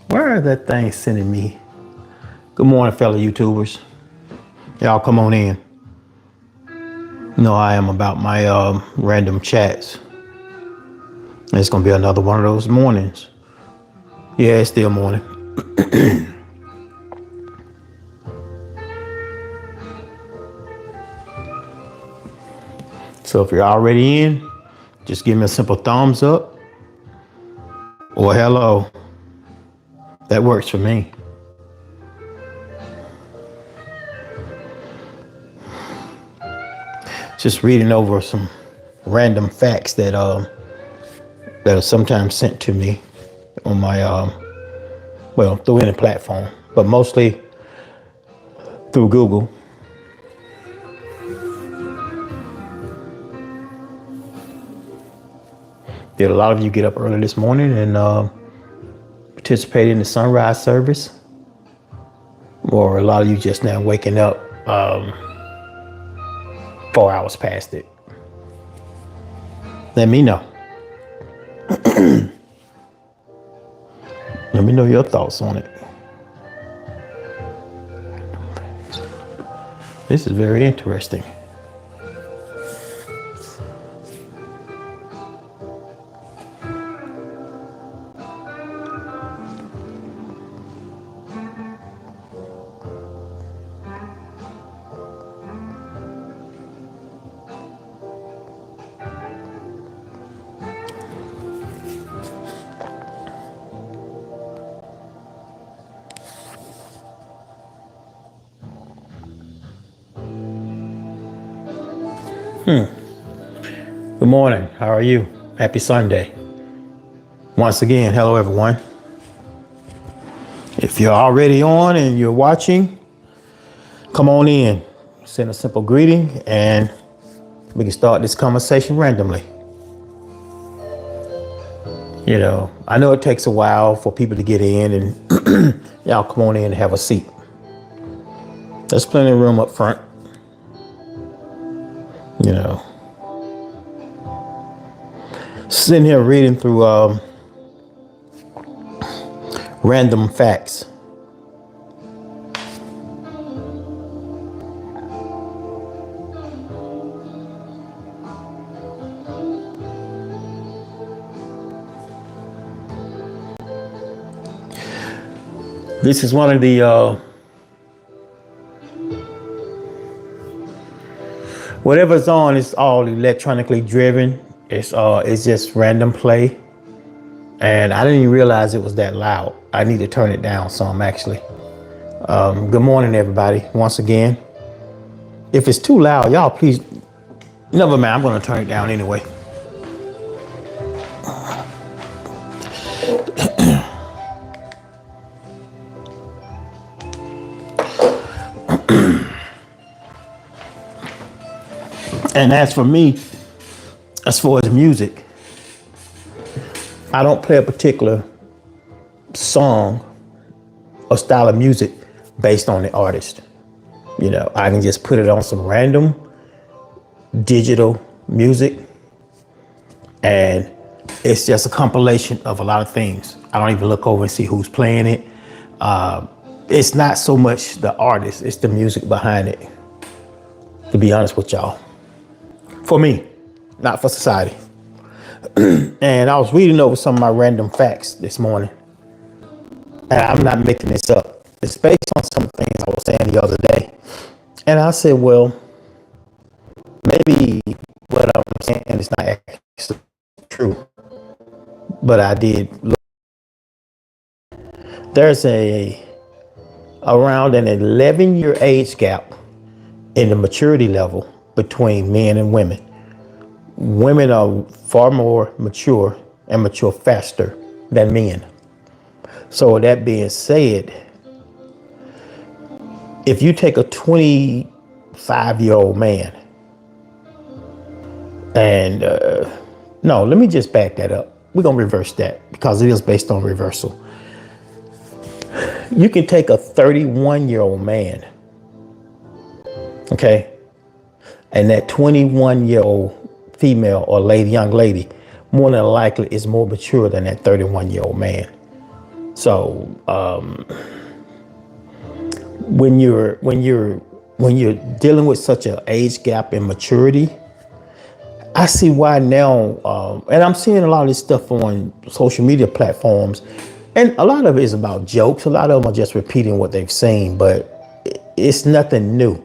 Where are that thing sending me? Good morning, fellow YouTubers. Y'all come on in. No, I am about my random chats. It's gonna be another one of those mornings. Yeah, it's still morning. So if you're already in, just give me a simple thumbs up or hello. That works for me. Just reading over some random facts that are sometimes sent to me on my through any platform, but mostly through Google. Did a lot of you get up early this morning and participate in the sunrise service? Or a lot of you just now waking up 4 hours past it? Let me know. Let me know your thoughts on it. This is very interesting. Good morning. How are you? Happy Sunday. Once again, hello everyone. If you're already on and you're watching, come on in. Send a simple greeting and we can start this conversation randomly. You know, I know it takes a while for people to get in and y'all come on in and have a seat. There's plenty of room up front. You know, sitting here reading through random facts. This is one of the whatever's on is all electronically driven. It's just random play. And I didn't even realize it was that loud. I need to turn it down some actually. Good morning, everybody. Once again, if it's too loud, y'all please, never mind, I'm gonna turn it down anyway. And as for me, as far as music, I don't play a particular song or style of music based on the artist. You know, I can just put it on some random digital music and it's just a compilation of a lot of things. I don't even look over and see who's playing it. It's not so much the artist, it's the music behind it, to be honest with y'all. For me, not for society. And I was reading over some of my random facts this morning. And I'm not making this up. It's based on some things I was saying the other day. And I said, well, maybe what I'm saying is not actually true. But I did look. There's around an 11-year age gap in the maturity level between men and women. Women are far more mature and mature faster than men. So with that being said, if you take a 25-year-old man and no, let me just back that up. We're going to reverse that because it is based on reversal. You can take a 31-year-old man, okay, and that 21-year-old female or young lady more than likely is more mature than that 31-year-old man. So when you're dealing with such an age gap in maturity, I see why now. And I'm seeing a lot of this stuff on social media platforms, and a lot of it is about jokes. A lot of them are just repeating what they've seen, but it's nothing new.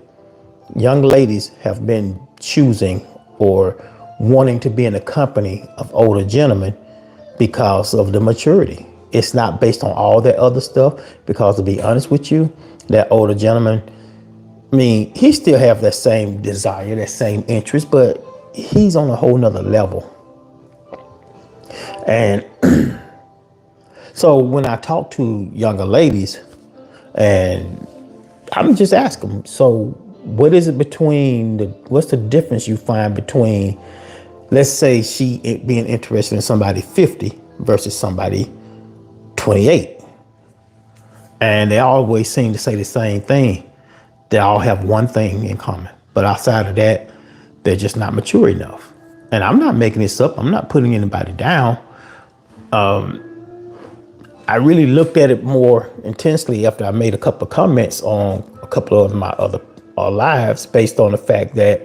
Young ladies have been choosing or wanting to be in the company of older gentlemen because of the maturity. It's not based on all that other stuff, because to be honest with you, that older gentleman, I mean, he still have that same desire, that same interest, but he's on a whole nother level. And so when I talk to younger ladies, and I'm just asking them, so what is it what's the difference you find between, let's say, she being interested in somebody 50 versus somebody 28? And they always seem to say the same thing. They all have one thing in common, but outside of that, they're just not mature enough. And I'm not making this up. I'm not putting anybody down. I really looked at it more intensely after I made a couple of comments on a couple of my other lives, based on the fact that,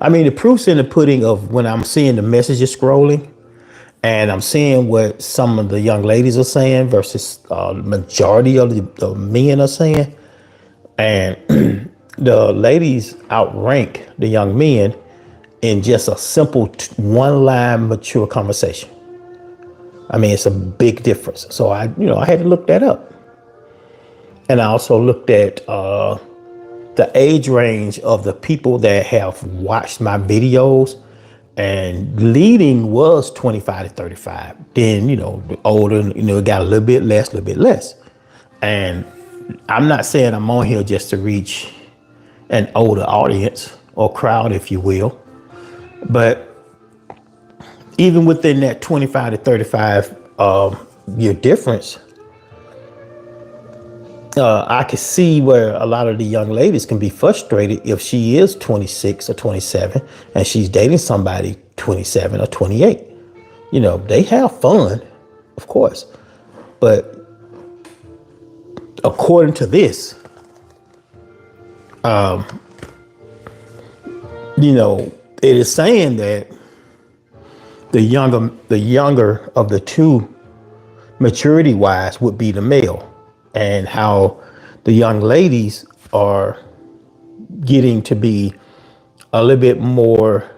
I mean, the proof's in the pudding of when I'm seeing the messages scrolling, and I'm seeing what some of the young ladies are saying versus the majority of the men are saying. And the ladies outrank the young men in just a simple one-line mature conversation. I mean, it's a big difference. So I had to look that up. And I also looked at the age range of the people that have watched my videos, and leading was 25 to 35. Then, the older, it got a little bit less. And I'm not saying I'm on here just to reach an older audience or crowd, if you will. But even within that 25 to 35 year difference, I can see where a lot of the young ladies can be frustrated if she is 26 or 27 and she's dating somebody 27 or 28. They have fun, of course. But according to this, it is saying that the younger of the two, maturity wise, would be the male, and how the young ladies are getting to be a little bit more,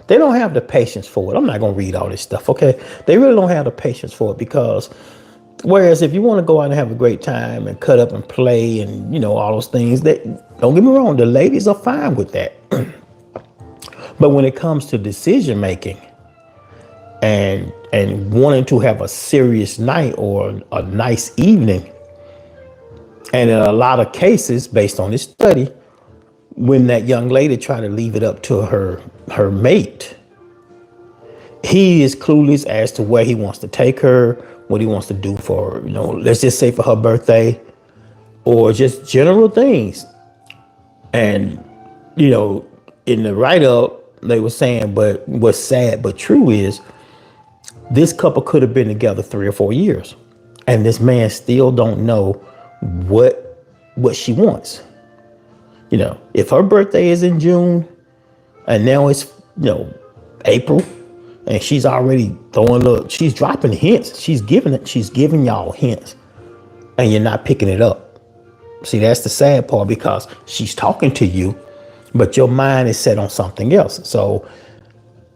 they don't have the patience for it. I'm not going to read all this stuff. Okay. They really don't have the patience for it, because whereas if you want to go out and have a great time and cut up and play and, all those things, that, don't get me wrong, the ladies are fine with that. But when it comes to decision making and wanting to have a serious night or a nice evening, and in a lot of cases, based on this study, when that young lady try to leave it up to her mate, he is clueless as to where he wants to take her, what he wants to do for her, let's just say for her birthday, or just general things. And, in the write-up, they were saying, but what's sad but true is this couple could have been together 3 or 4 years, and this man still don't know what she wants. If her birthday is in June and now it's, April, and she's already she's dropping hints. She's giving y'all hints, and you're not picking it up. See, that's the sad part, because she's talking to you, but your mind is set on something else. So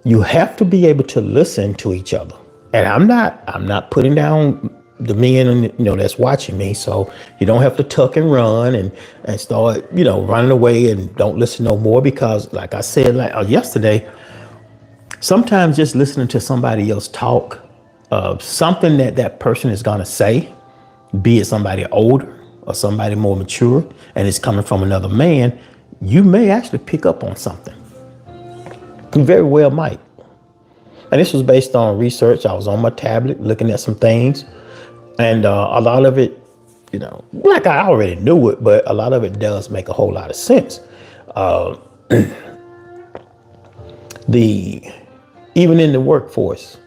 you have to be able to listen to each other. And I'm not putting down the men, that's watching me. So you don't have to tuck and run and start, running away and don't listen no more, because like I said, yesterday, sometimes just listening to somebody else talk, something that person is going to say, be it somebody older or somebody more mature, and it's coming from another man, you may actually pick up on something. You very well might. And this was based on research. I was on my tablet looking at some things, and a lot of it, like I already knew it, but a lot of it does make a whole lot of sense. The even in the workforce,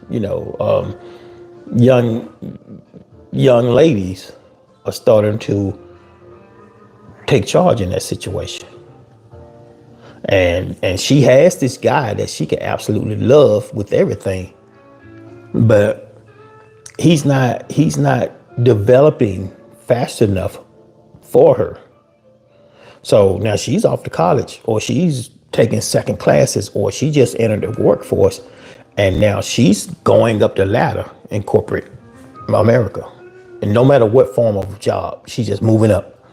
young young ladies are starting to take charge in that situation. And she has this guy that she can absolutely love with everything, but he's not developing fast enough for her. So now she's off to college, or she's taking second classes, or she just entered the workforce, and now she's going up the ladder in corporate America. And no matter what form of job, she's just moving up.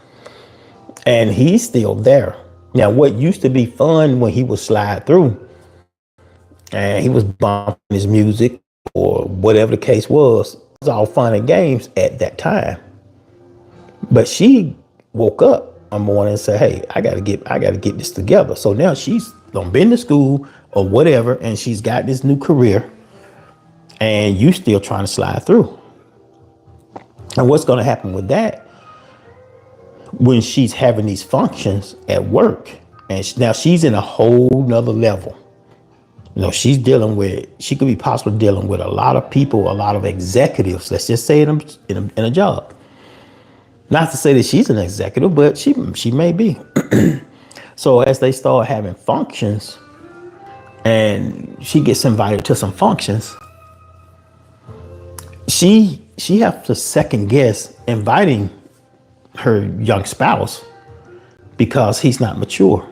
And he's still there. Now, what used to be fun when he would slide through and he was bumping his music or whatever the case was all fun and games at that time. But she woke up one morning and said, "Hey, I gotta get this together." So now she's been to school or whatever, and she's got this new career, and you still trying to slide through. And what's going to happen with that when she's having these functions at work, and now she's in a whole nother level. She could be possibly dealing with a lot of people, a lot of executives. Let's just say in a job. Not to say that she's an executive, but she may be. So as they start having functions, and she gets invited to some functions, she has to second guess inviting her young spouse because he's not mature.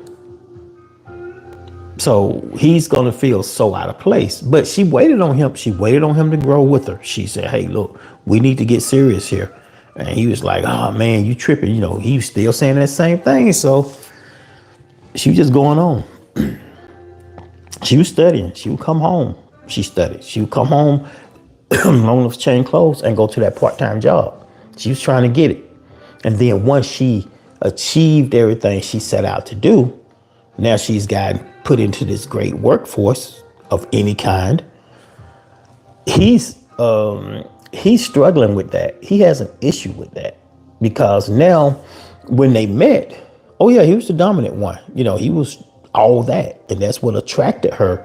So he's going to feel so out of place. But she waited on him. She waited on him to grow with her. She said, "Hey, look, we need to get serious here." And he was like, "Oh, man, you tripping." He was still saying that same thing. So she was just going on. She was studying. She would come home. She studied. She would come home, long enough to change clothes and go to that part-time job. She was trying to get it. And then once she achieved everything she set out to do, now she's gotten put into this great workforce of any kind. He's struggling with that. He has an issue with that because now when they met, oh yeah, he was the dominant one. He was all that. And that's what attracted her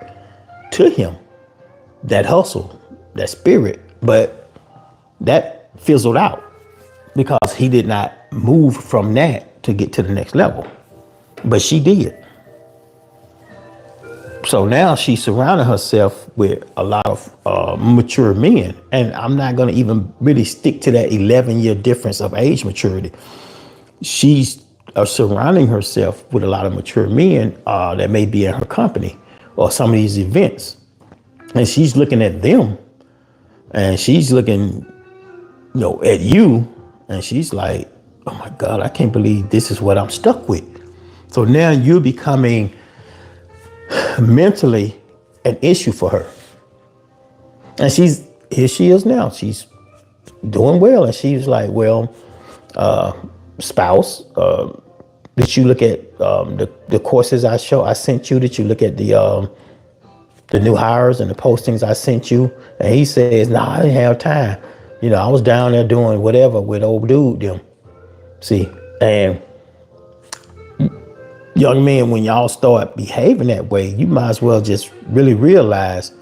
to him. That hustle, that spirit. But that fizzled out because he did not move from that to get to the next level. But she did. So now she's surrounding herself with a lot of mature men. And I'm not going to even really stick to that 11-year difference of age maturity. She's surrounding herself with a lot of mature men that may be in her company or some of these events. And she's looking at them and she's looking, at you. And she's like, "Oh my God, I can't believe this is what I'm stuck with." So now you're becoming mentally an issue for her. And here she is now. She's doing well. And she's like, "Well, spouse, did you look at the courses I sent you? Did you look at the new hires and the postings I sent you?" And he says, "No, I didn't have time. I was down there doing whatever with old dude them." See, and young men, when y'all start behaving that way, you might as well just really realize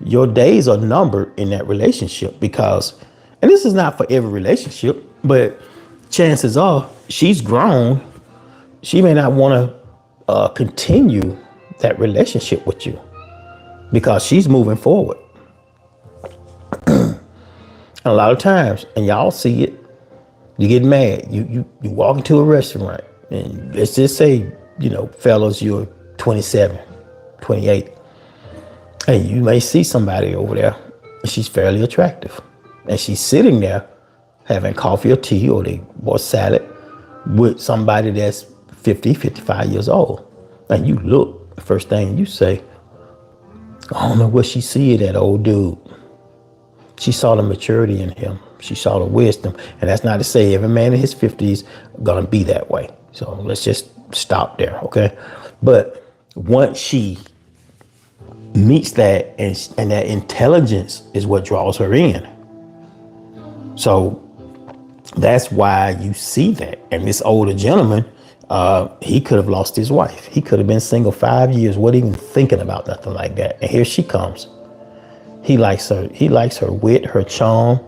your days are numbered in that relationship because, and this is not for every relationship, but chances are she's grown. She may not want to continue that relationship with you because she's moving forward. And a lot of times, and y'all see it, you get mad. You walk into a restaurant and let's just say, fellas, you're 27, 28, and you may see somebody over there and she's fairly attractive and she's sitting there having coffee or tea or salad with somebody that's 50, 55 years old. And you look, the first thing you say, "I don't know what she see in that old dude." She saw the maturity in him. She saw the wisdom. And that's not to say every man in his 50s gonna be that way. So let's just stop there, okay? But once she meets that, and that intelligence is what draws her in. So that's why you see that. And this older gentleman, he could have lost his wife. He could have been single 5 years, wasn't even thinking about nothing like that. And here she comes. He likes her. He likes her wit, her charm.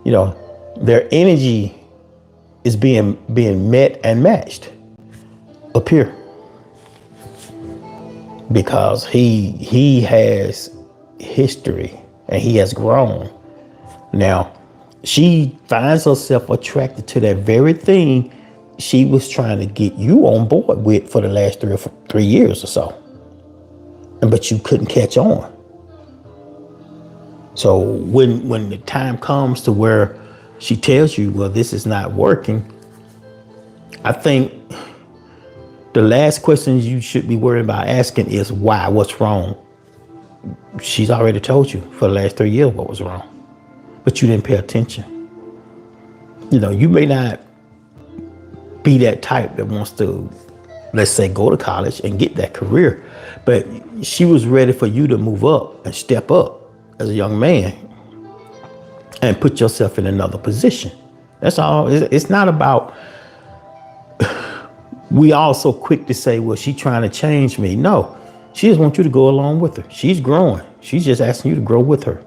You know, their energy is being met and matched up here because he has history and he has grown. Now, she finds herself attracted to that very thing she was trying to get you on board with for the last 3 years or so. But you couldn't catch on. So when the time comes to where she tells you, well, this is not working, I think the last questions you should be worried about asking is why, what's wrong? She's already told you for the last 3 years what was wrong, but you didn't pay attention. You know, you may not be that type that wants to, let's say, go to college and get that career, but she was ready for you to move up and step up as a young man and put yourself in another position. That's all. It's not about, we all so quick to say, well, she's trying to change me. No, she just wants you to go along with her. She's growing. She's just asking you to grow with her.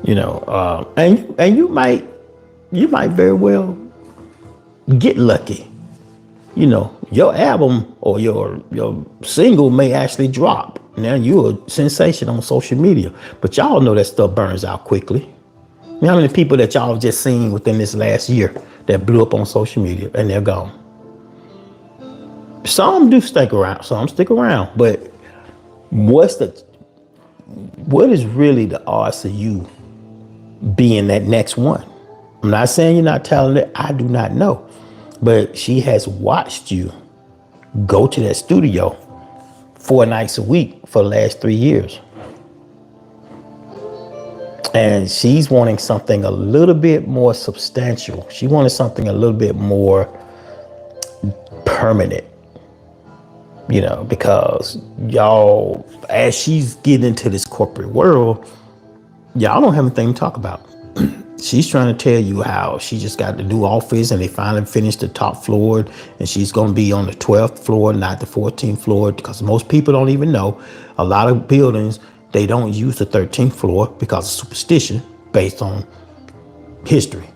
You know, and you might very well get lucky. You know, your album or your single may actually drop. Now you're a sensation on social media, but y'all know that stuff burns out quickly. You know how many people that y'all have just seen within this last year that blew up on social media and they're gone? Some do stick around, some stick around, but what is really the odds of you being that next one? I'm not saying you're not talented. I do not know, but she has watched you go to that studio 4 nights a week for the last 3 years. And she's wanting something a little bit more substantial. She wanted something a little bit more permanent, you know, because y'all, as she's getting into this corporate world, y'all don't have anything to talk about. She's trying to tell you how she just got the new office and they finally finished the top floor and she's going to be on the 12th floor, not the 14th floor, because most people don't even know. A lot of buildings, they don't use the 13th floor because of superstition based on history.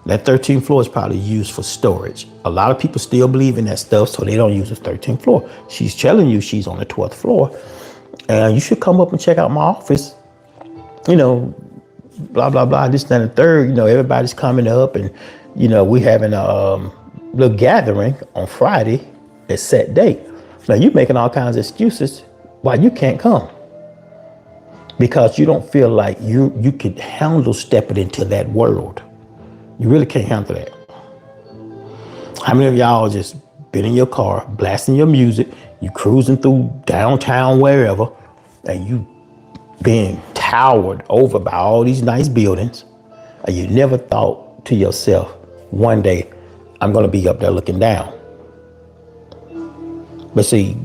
That 13th floor is probably used for storage. A lot of people still believe in that stuff, so they don't use the 13th floor. She's telling you she's on the 12th floor and you should come up and check out my office. You know, blah, blah, blah, this, that, and the third. You know, everybody's coming up and, you know, we having a little gathering on Friday at set date. Now you're making all kinds of excuses why you can't come because you don't feel like you could handle stepping into that world. You really can't handle that. How many of y'all just been in your car, blasting your music, you cruising through downtown, wherever, and you being towered over by all these nice buildings, and you never thought to yourself, one day I'm going to be up there looking down. But see,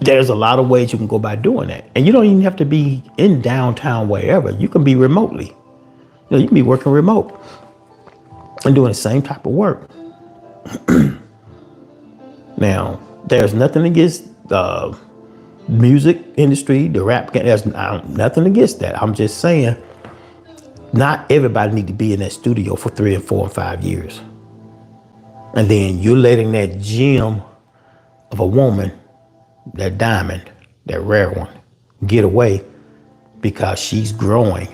there's a lot of ways you can go by doing that. And you don't even have to be in downtown, wherever. You can be remotely. You know, you can be working remote and doing the same type of work. Now, there's nothing against the music industry, the rap game. There's nothing against that. I'm just saying, not everybody need to be in that studio for 3 and 4 and 5 years. And then you're letting that gem of a woman, that diamond, that rare one, get away because she's growing.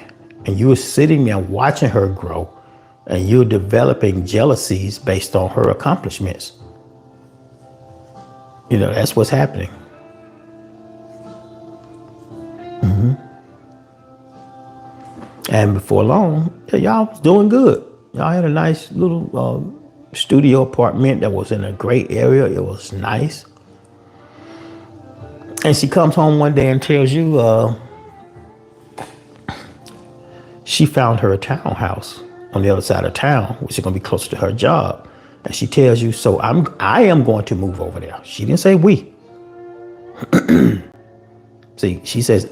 And you're sitting there watching her grow and you're developing jealousies based on her accomplishments. You know, that's what's happening. And before long, y'all was doing good. Y'all had a nice little studio apartment that was in a great area. It was nice. And she comes home one day and tells you she found her a townhouse on the other side of town, which is going to be closer to her job. And she tells you, so I am going to move over there. She didn't say we. See, she says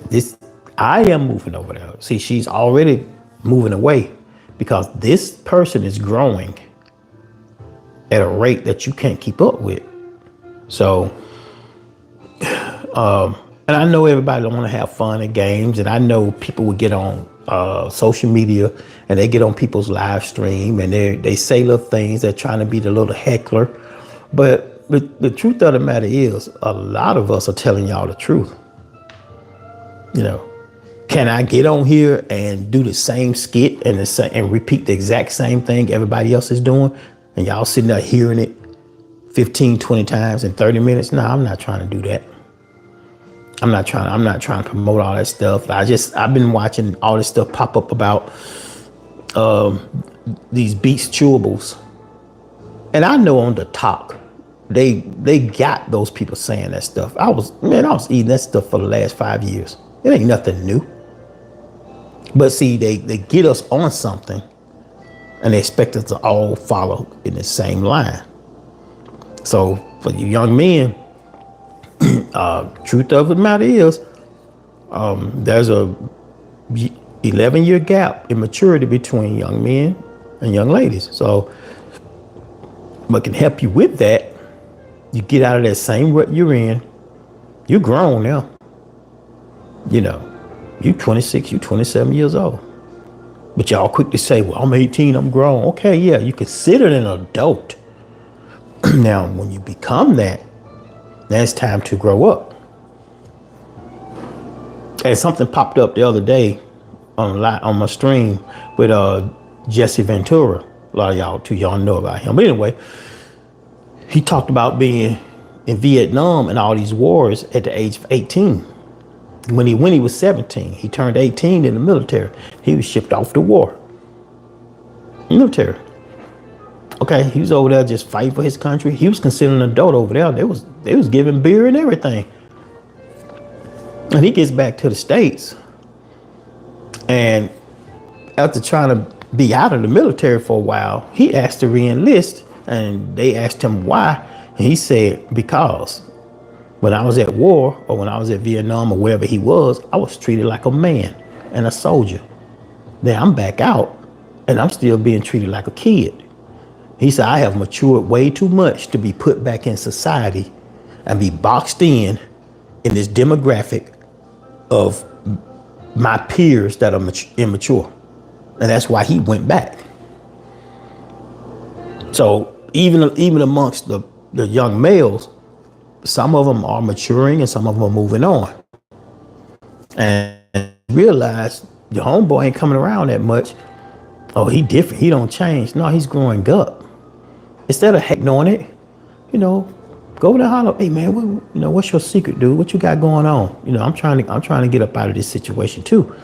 I am moving over there. See, she's already moving away because this person is growing at a rate that you can't keep up with. So And I know everybody don't want to have fun and games, and I know people would get on social media and they get on people's live stream and they say little things. They're trying to be the little heckler, but the truth of the matter is, a lot of us are telling y'all the truth. You know, can I get on here and do the same skit and and repeat the exact same thing everybody else is doing, and y'all sitting there hearing it 15, 20 times in 30 minutes? No, I'm not trying to do that. I'm not trying to promote all that stuff. I've been watching all this stuff pop up about these Beats chewables. And I know on the talk, they got those people saying that stuff. I was eating that stuff for the last 5 years. It ain't nothing new. But see, they get us on something and they expect us to all follow in the same line. So for you young men, truth of the matter is, there's a 11-year gap in maturity between young men and young ladies. So what can help you with that, you get out of that same rut you're in. You're grown now. You know, you 26, you 27 years old. But y'all quick to say, well, I'm 18, I'm grown. Okay, yeah, you considered an adult. Now, when you become that, then it's time to grow up. And something popped up the other day on my stream with Jesse Ventura. A lot of y'all too young know about him. But anyway, he talked about being in Vietnam and all these wars at the age of 18. When he was 17, he turned 18 in the military. He was shipped off to war. Military. Okay, he was over there just fighting for his country. He was considered an adult over there. They was giving beer and everything. And he gets back to the States. And after trying to be out of the military for a while, he asked to re-enlist. And they asked him why. And he said, because when I was at war or when I was at Vietnam or wherever he was, I was treated like a man and a soldier. Then I'm back out and I'm still being treated like a kid. He said, I have matured way too much to be put back in society and be boxed in this demographic of my peers that are immature. And that's why he went back. So even amongst the young males, some of them are maturing and some of them are moving on. And realize your homeboy ain't coming around that much. Oh, he different. He don't change. No, he's growing up. Instead of hating on it, go over there and holler, hey man, what's your secret, dude? What you got going on? I'm trying to get up out of this situation too.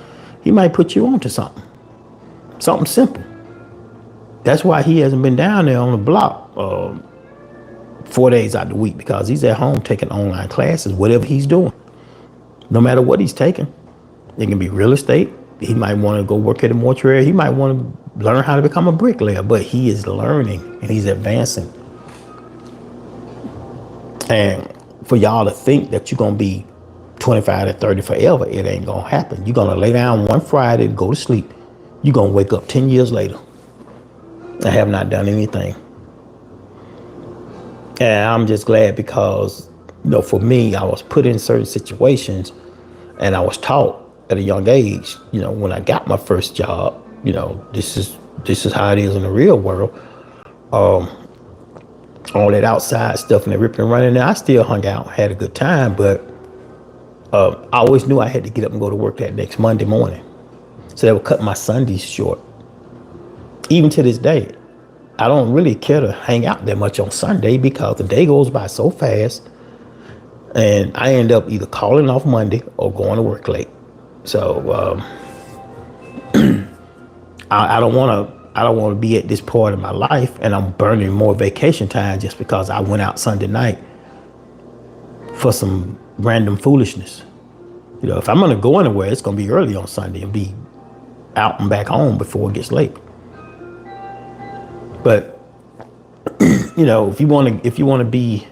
He might put you on to something simple. That's why he hasn't been down there on the block 4 days out of the week, because he's at home taking online classes, whatever he's doing. No matter what he's taking, it can be real estate. He might want to go work at a mortuary. He might want to learn how to become a bricklayer, but he is learning and he's advancing. And for y'all to think that you're going to be 25 to 30 forever, it ain't going to happen. You're going to lay down one Friday and go to sleep. You're going to wake up 10 years later. I have not done anything. And I'm just glad because, for me, I was put in certain situations and I was taught at a young age, when I got my first job, this is how it is in the real world. All that outside stuff and the ripping and running, I still hung out, had a good time, but I always knew I had to get up and go to work that next Monday morning. So that would cut my Sundays short. Even to this day, I don't really care to hang out that much on Sunday because the day goes by so fast and I end up either calling off Monday or going to work late. So I don't want to be at this part of my life and I'm burning more vacation time just because I went out Sunday night for some random foolishness. If I'm going to go anywhere, it's going to be early on Sunday and be out and back home before it gets late. But if you want to be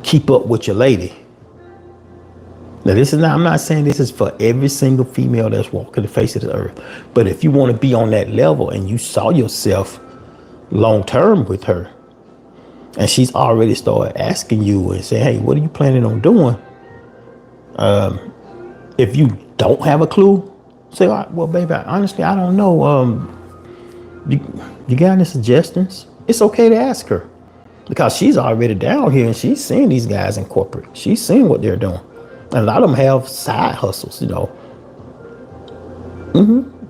keep up with your lady. Now, I'm not saying this is for every single female that's walking the face of the earth. But if you want to be on that level and you saw yourself long term with her, and she's already started asking you and saying, hey, what are you planning on doing? If you don't have a clue, say, all right, well, baby, honestly, I don't know. You, you got any suggestions? It's okay to ask her because she's already down here and she's seeing these guys in corporate. She's seeing what they're doing. And a lot of them have side hustles, you know.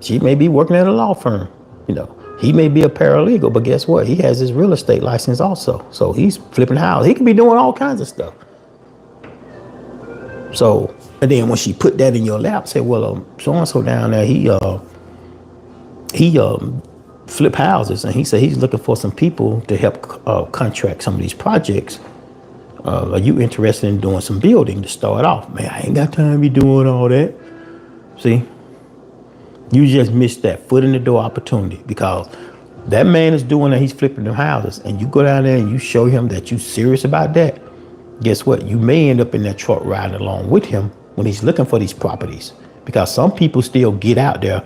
She may be working at a law firm, you know. He may be a paralegal, but guess what? He has his real estate license also. So he's flipping houses. He could be doing all kinds of stuff. So, and then when she put that in your lap, say, well, so and so down there, he flip houses, and he said he's looking for some people to help contract some of these projects. Are you interested in doing some building to start off? Man, I ain't got time to be doing all that. See, you just missed that foot in the door opportunity because that man is doing that. He's flipping them houses, and you go down there and you show him that you serious about that. Guess what? You may end up in that truck riding along with him when he's looking for these properties, because some people still get out there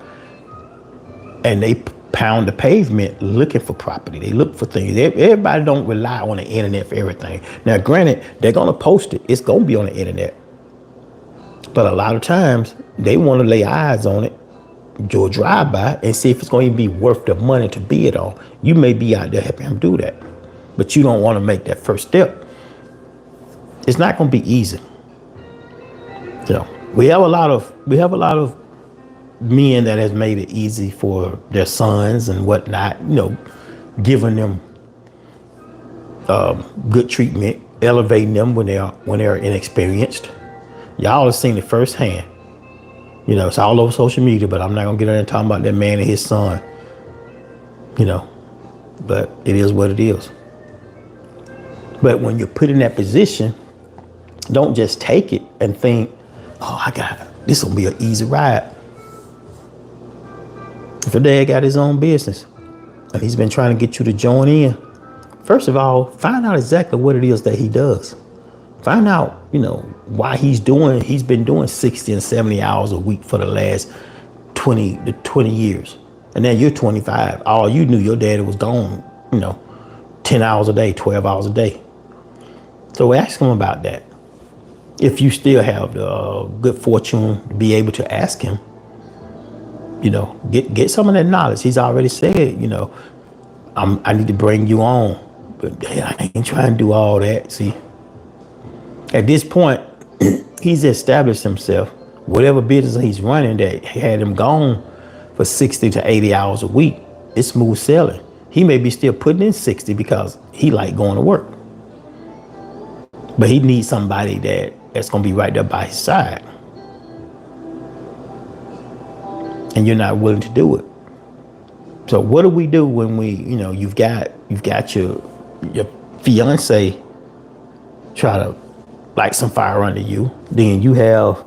and they pound the pavement looking for property. They look for things. Everybody don't rely on the internet for everything. Now, granted, they're going to post it. It's going to be on the internet. But a lot of times they want to lay eyes on it, do a drive-by and see if it's going to be worth the money to bid on. You may be out there helping him do that, but you don't want to make that first step. It's not going to be easy. So we have a lot of men that has made it easy for their sons and whatnot, you know, giving them good treatment, elevating them when they're inexperienced. Y'all have seen it firsthand. You know, it's all over social media, but I'm not gonna get in there and talk about that man and his son. You know, but it is what it is. But when you're put in that position, don't just take it and think, oh, I got it. This will be an easy ride. If your dad got his own business and he's been trying to get you to join in, first of all, find out exactly what it is that he does. Find out, you know, why he's been doing 60 and 70 hours a week for the last 20 years. And then you're 25. All you knew, your daddy was gone, you know, 10 hours a day, 12 hours a day. So ask him about that. If you still have the good fortune to be able to ask him, you know, get some of that knowledge. He's already said, you know, I need to bring you on, but I ain't trying to do all that. See, at this point, he's established himself. Whatever business he's running that had him gone for 60 to 80 hours a week, it's smooth sailing. He may be still putting in 60 because he like going to work, but he needs somebody that's going to be right there by his side. And you're not willing to do it. So what do we do when you've got your fiance try to light some fire under you? Then you have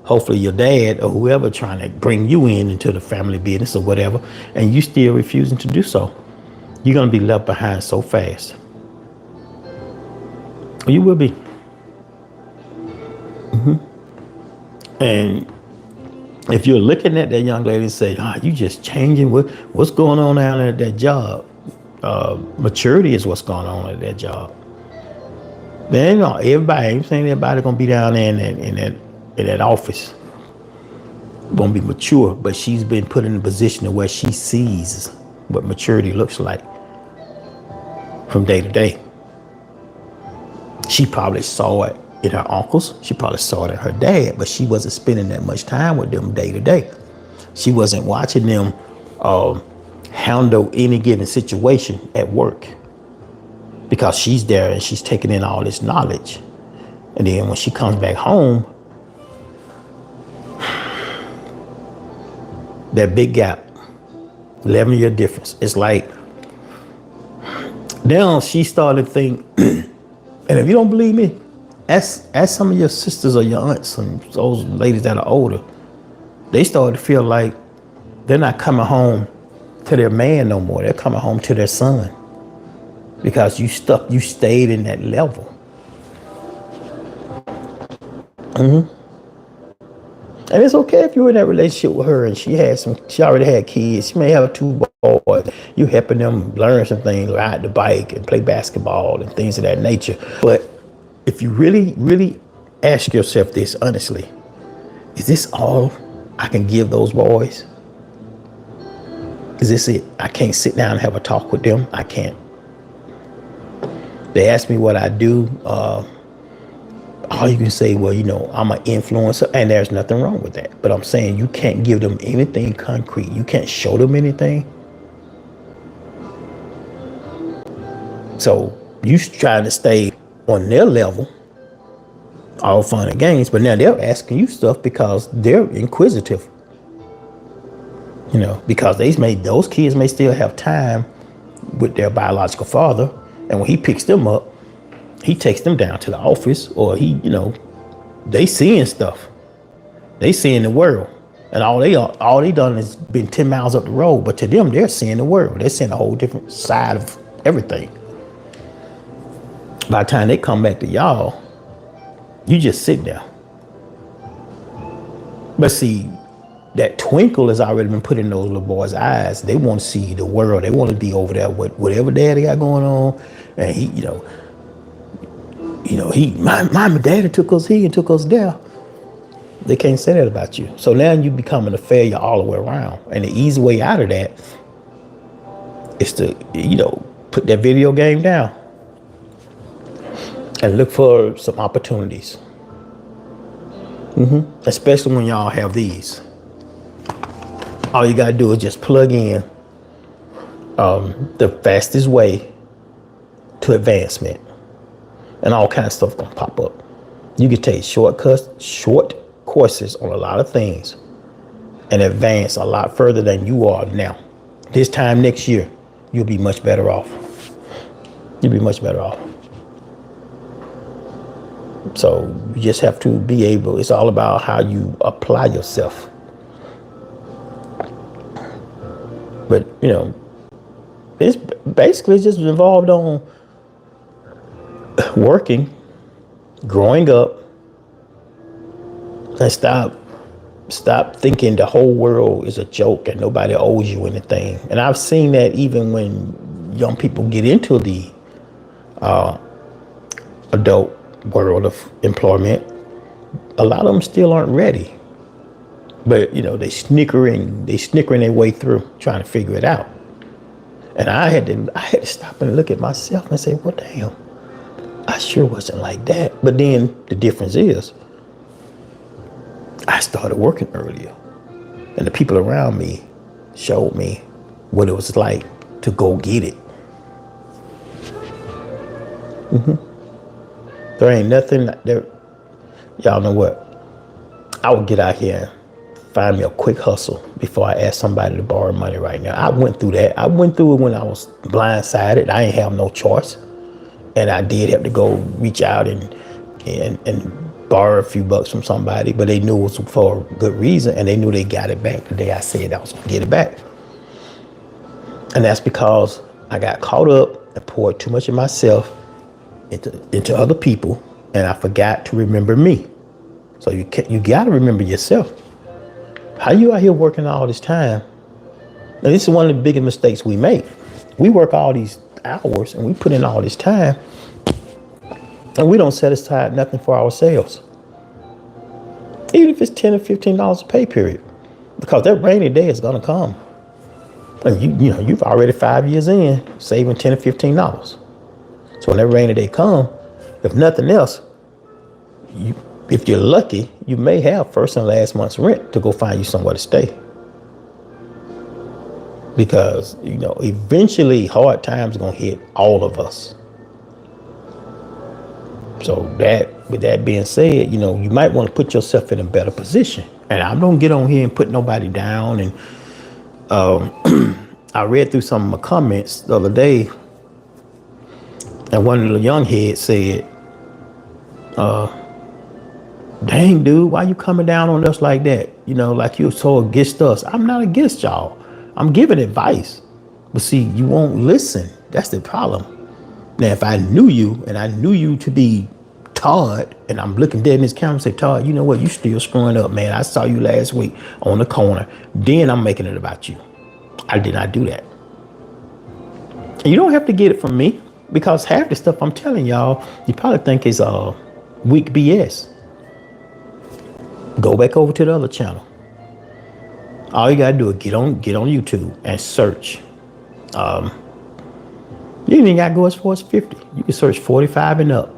hopefully your dad or whoever trying to bring you into the family business or whatever, and you still refusing to do so. You're gonna be left behind so fast. You will be. And if you're looking at that young lady and say, you just changing, what's going on down at that job? Maturity is what's going on at that job. Then everybody, ain't saying everybody gonna be down there in that office, gonna be mature, but she's been put in a position where she sees what maturity looks like from day to day. She probably saw it in her uncles. She probably saw it in her dad, but she wasn't spending that much time with them day to day. She wasn't watching them handle any given situation at work because she's there and she's taking in all this knowledge. And then when she comes back home, that big gap, 11-year difference. It's like, now she started to think, and if you don't believe me, ask some of your sisters or your aunts and those ladies that are older. They started to feel like they're not coming home to their man no more. They're coming home to their son because you stayed in that level. And it's okay if you're in that relationship with her and she already had kids. She may have 2 boys. You helping them learn some things, ride the bike and play basketball and things of that nature. But if you really, really ask yourself this honestly, is this all I can give those boys? Is this it? I can't sit down and have a talk with them. I can't. They ask me what I do. All you can say, well, I'm an influencer, and there's nothing wrong with that. But I'm saying you can't give them anything concrete. You can't show them anything. So you trying to stay on their level, all fun and games, but now they're asking you stuff because they're inquisitive. Because those kids may still have time with their biological father, and when he picks them up, he takes them down to the office, or they seeing stuff. They seeing the world. And all they done is been 10 miles up the road. But to them, they're seeing the world. They're seeing a whole different side of everything. By the time they come back to y'all, you just sit there. But see, that twinkle has already been put in those little boys' eyes. They want to see the world. They want to be over there with whatever daddy got going on. And my daddy took us here and took us there. They can't say that about you. So now you becoming a failure all the way around. And the easy way out of that is to, put that video game down and look for some opportunities. Especially when y'all have these. All you gotta do is just plug in the fastest way to advancement. And all kinds of stuff gonna pop up. You can take short courses on a lot of things and advance a lot further than you are now. This time next year, you'll be much better off. You'll be much better off. So you just have to be able, it's all about how you apply yourself. But, it's basically just involved on working, growing up, and stop thinking the whole world is a joke and nobody owes you anything. And I've seen that even when young people get into the adult world of employment, a lot of them still aren't ready. But they snickering their way through, trying to figure it out. And I had to stop and look at myself and say, well, damn, I sure wasn't like that. But then the difference is I started working earlier, and the people around me showed me what it was like to go get it. There ain't nothing there. Y'all know what? I would get out here and find me a quick hustle before I ask somebody to borrow money right now. I went through that. I went through it when I was blindsided. I ain't have no choice. And I did have to go reach out and borrow a few bucks from somebody, but they knew it was for a good reason, and they knew they got it back the day I said I was gonna get it back. And that's because I got caught up and poured too much of myself into other people, and I forgot to remember me. So you got to remember yourself. How you out here working all this time? Now, this is one of the biggest mistakes we make. We work all these hours and we put in all this time, and we don't set aside nothing for ourselves. Even if it's $10 or $15 a pay period, because that rainy day is gonna come. And you've already 5 years in saving $10 or $15. So when that rainy day come, if nothing else, if you're lucky, you may have first and last month's rent to go find you somewhere to stay. Because, eventually hard times are going to hit all of us. So with that being said, you might want to put yourself in a better position. And I don't get on here and put nobody down. And I read through some of my comments the other day, and one of the young heads said, dang, dude, why you coming down on us like that? Like you're so against us. I'm not against y'all. I'm giving advice. But see, you won't listen. That's the problem. Now, if I knew you and I knew you to be Todd, and I'm looking dead in this camera and say, Todd, you know what? You still screwing up, man. I saw you last week on the corner. Then I'm making it about you. I did not do that. And you don't have to get it from me, because half the stuff I'm telling y'all, you probably think is weak BS. Go back over to the other channel. All you gotta do is get on YouTube and search. You ain't even gotta go as far as 50. You can search 45 and up,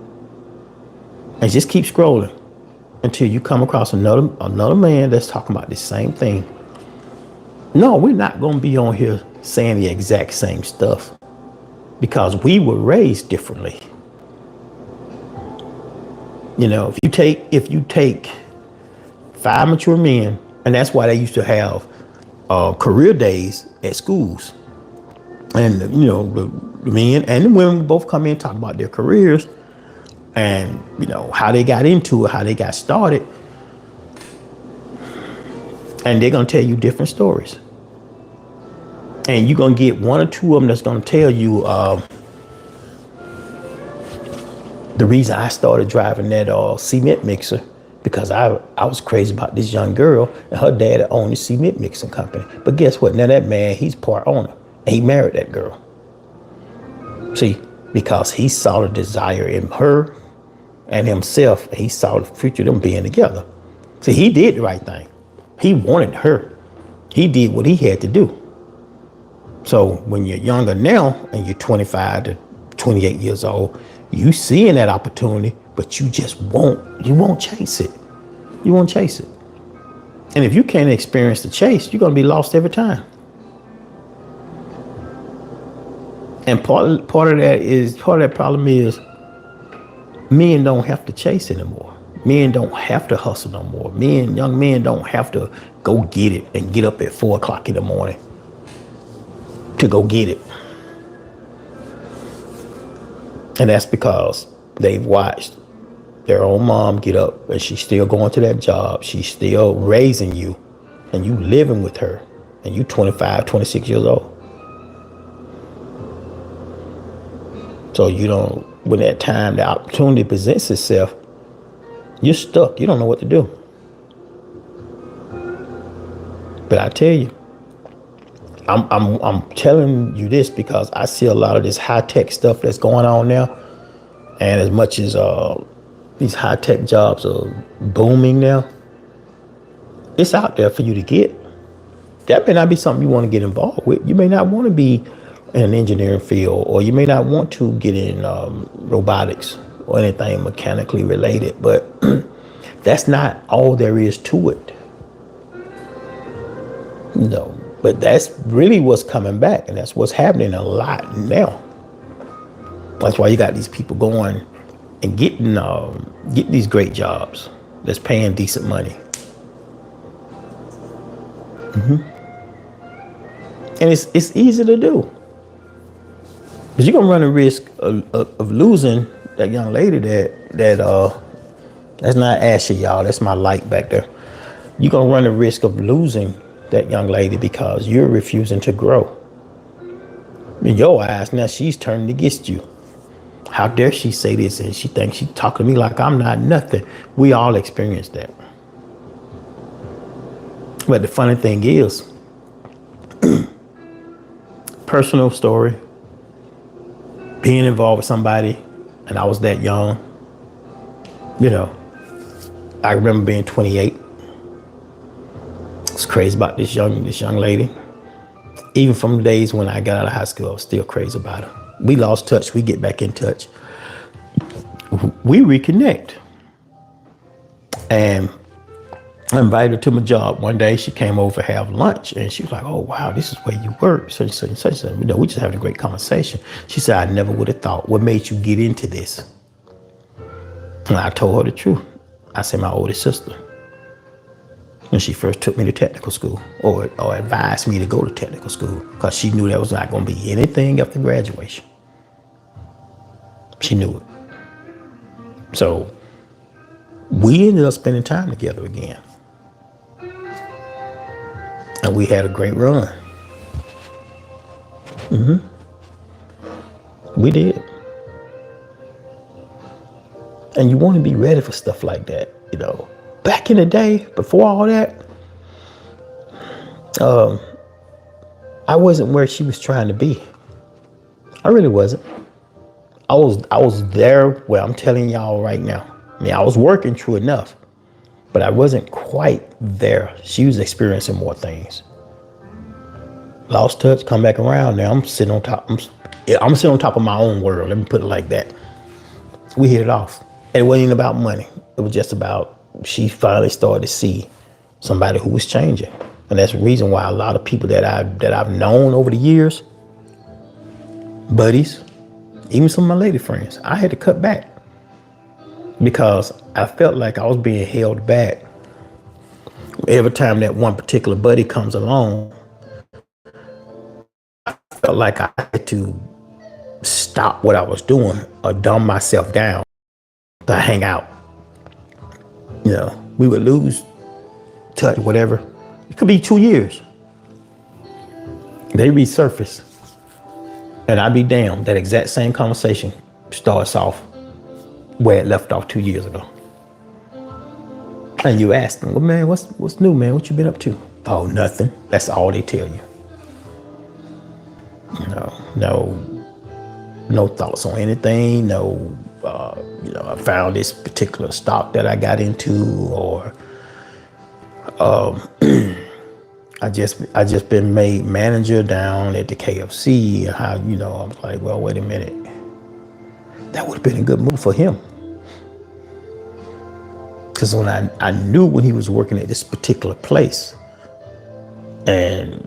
and just keep scrolling until you come across another man that's talking about the same thing. No, we're not gonna be on here saying the exact same stuff, because we were raised differently. You know, if you take 5 mature men, and that's why they used to have career days at schools, and you know, the men and the women both come in and talk about their careers, and you know how they got into it, how they got started, and they're gonna tell you different stories. And you're gonna get one or two of them that's gonna tell you the reason I started driving that cement mixer, because I was crazy about this young girl, and her dad owned the cement mixing company. But guess what? Now that man, he's part owner, and he married that girl. See, because he saw the desire in her and himself, and he saw the future of them being together. See, he did the right thing. He wanted her. He did what he had to do. So when you're younger now and you're 25 to 28 years old, you seeing that opportunity, but you won't chase it. You won't chase it. And if you can't experience the chase, you're gonna be lost every time. And part of that problem is men don't have to chase anymore. Men don't have to hustle no more. Young men don't have to go get it and get up at 4 o'clock in the morning to go get it. And that's because they've watched their own mom get up, and she's still going to that job. She's still raising you, and you living with her, and you 25, 26 years old. So you don't, when that time, the opportunity presents itself, you're stuck. You don't know what to do. But I tell you, I'm telling you this because I see a lot of this high-tech stuff that's going on now. And as much as these high-tech jobs are booming now, it's out there for you to get. That may not be something you want to get involved with. You may not want to be in an engineering field, or you may not want to get in robotics or anything mechanically related, but that's not all there is to it. No, but that's really what's coming back, and that's what's happening a lot now. That's why you got these people going and getting these great jobs that's paying decent money. And it's easy to do. But you're gonna run a risk of losing that young lady that's not Ashley, y'all. That's my light back there. You're gonna run the risk of losing that young lady because you're refusing to grow. In your eyes, now she's turning against you. How dare she say this? And she thinks she's talking to me like I'm not nothing. We all experience that. But the funny thing is, personal story, being involved with somebody, and I was that young, you know, I remember being 28. I was crazy about this young lady. Even from the days when I got out of high school, I was still crazy about her. We lost touch, we get back in touch. We reconnect. And I invited her to my job. One day she came over to have lunch, and she was like, "Oh, wow, this is where you work." So such. You know, we just having a great conversation. She said, "I never would have thought. What made you get into this?" And I told her the truth. I said, "My oldest sister. When she first took me to technical school, or advised me to go to technical school, because she knew there was not going to be anything after graduation. She knew it. So we ended up spending time together again. And we had a great run. We did. And you want to be ready for stuff like that, you know. Back in the day, before all that, I wasn't where she was trying to be. I really wasn't. I was there. Well, I'm telling y'all right now. I mean, I was working, true enough, but I wasn't quite there. She was experiencing more things. Lost touch, come back around. Now I'm sitting on top. I'm sitting on top of my own world. Let me put it like that. We hit it off. And it wasn't even about money. It was just about she finally started to see somebody who was changing. And that's the reason why a lot of people that I've known over the years, buddies, even some of my lady friends, I had to cut back because I felt like I was being held back. Every time that one particular buddy comes along, I felt like I had to stop what I was doing or dumb myself down to hang out. You know, we would lose touch, whatever. It could be 2 years. They resurface. And I'd be damned, that exact same conversation starts off where it left off 2 years ago. And you ask them, well, man, what's new, man? What you been up to? Oh, nothing. That's all they tell you. No thoughts on anything. No, I found this particular stock that I got into, or I just been made manager down at the KFC. How, I was like, well, wait a minute. That would have been a good move for him. Because when I knew when he was working at this particular place, and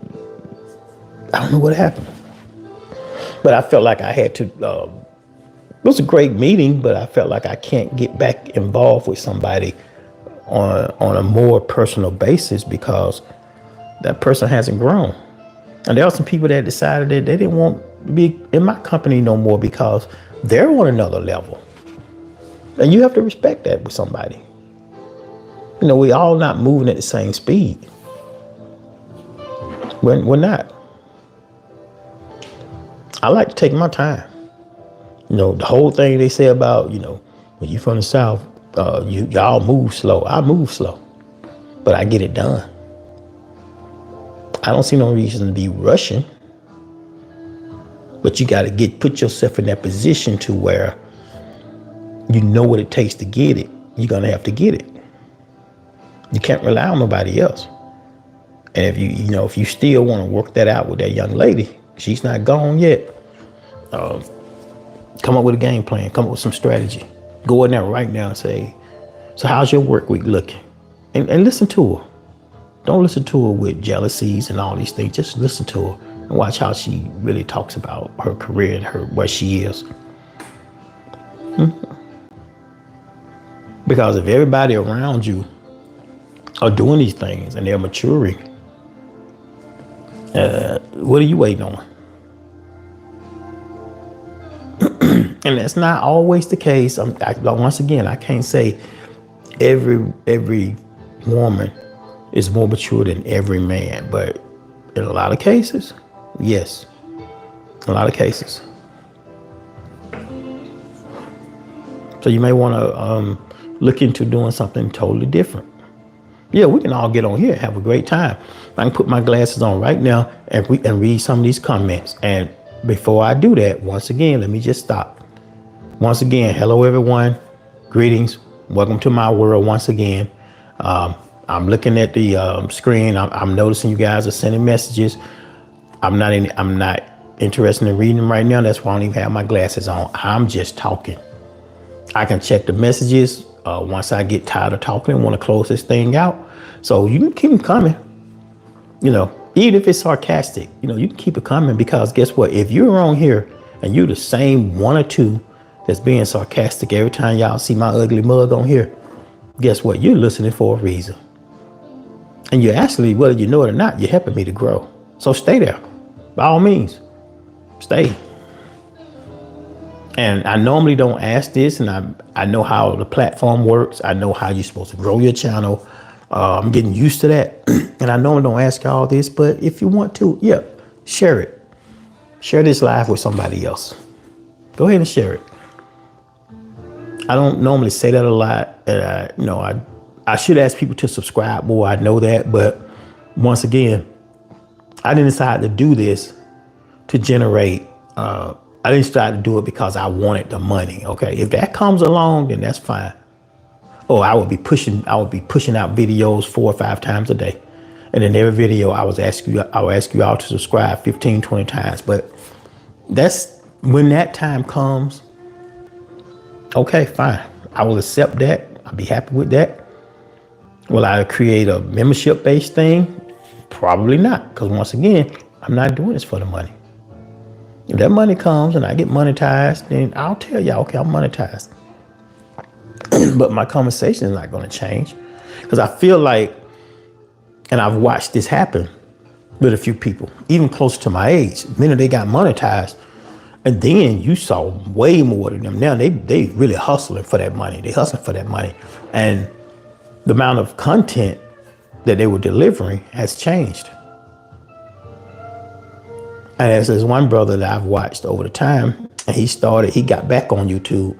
I don't know what happened, but I felt like I had to, it was a great meeting, but I felt like I can't get back involved with somebody on a more personal basis because that person hasn't grown. And there are some people that decided that they didn't want to be in my company no more because they're on another level. And you have to respect that with somebody. We all not moving at the same speed. We're not. I like to take my time. The whole thing they say about, when you're from the South, y'all move slow. I move slow, but I get it done. I don't see no reason to be rushing, but you got to put yourself in that position to where you know what it takes to get it. You're going to have to get it. You can't rely on nobody else. And if you still want to work that out with that young lady, she's not gone yet. Come up with a game plan. Come up with some strategy. Go in there right now and say, so how's your work week looking? And listen to her. Don't listen to her with jealousies and all these things. Just listen to her and watch how she really talks about her career and where she is. Because if everybody around you are doing these things and they're maturing, what are you waiting on? And that's not always the case. Once again, I can't say every woman is more mature than every man, but in a lot of cases, yes, a lot of cases. So you may want to look into doing something totally different. Yeah, we can all get on here and have a great time. I can put my glasses on right now and read some of these comments. And before I do that, once again, let me just stop. Once again, hello, everyone. Greetings. Welcome to my world once again. I'm looking at the screen. I'm noticing you guys are sending messages. I'm not interested in reading them right now. That's why I don't even have my glasses on. I'm just talking. I can check the messages once I get tired of talking and want to close this thing out. So you can keep them coming. Even if it's sarcastic, you can keep it coming, because guess what? If you're on here and you're the same one or two that's being sarcastic every time y'all see my ugly mug on here, guess what? You're listening for a reason. And you're actually, whether you know it or not, you're helping me to grow. So stay there. By all means, stay. And I normally don't ask this, and I know how the platform works. I know how you're supposed to grow your channel. I'm getting used to that. And I normally don't ask all this, but if you want to, yeah, share it. Share this live with somebody else. Go ahead and share it. I don't normally say that a lot. I should ask people to subscribe more. I know that. But once again, I didn't decide to do this to generate I didn't start to do it because I wanted the money. Okay, if that comes along, then that's fine. Or I would be pushing out videos 4 or 5 times a day. And in every video I would ask you all to subscribe 15, 20 times. But that's when that time comes. Okay, fine. I will accept that. I'll be happy with that. Will I create a membership based thing? Probably not. Because once again, I'm not doing this for the money. If that money comes and I get monetized, then I'll tell y'all, okay, I'm monetized. But my conversation is not going to change, because I feel like, and I've watched this happen with a few people, even close to my age. The minute they got monetized, and then you saw way more than them. Now they really hustling for that money. They hustling for that money. And the amount of content that they were delivering has changed. And there's one brother that I've watched over the time, and he got back on YouTube.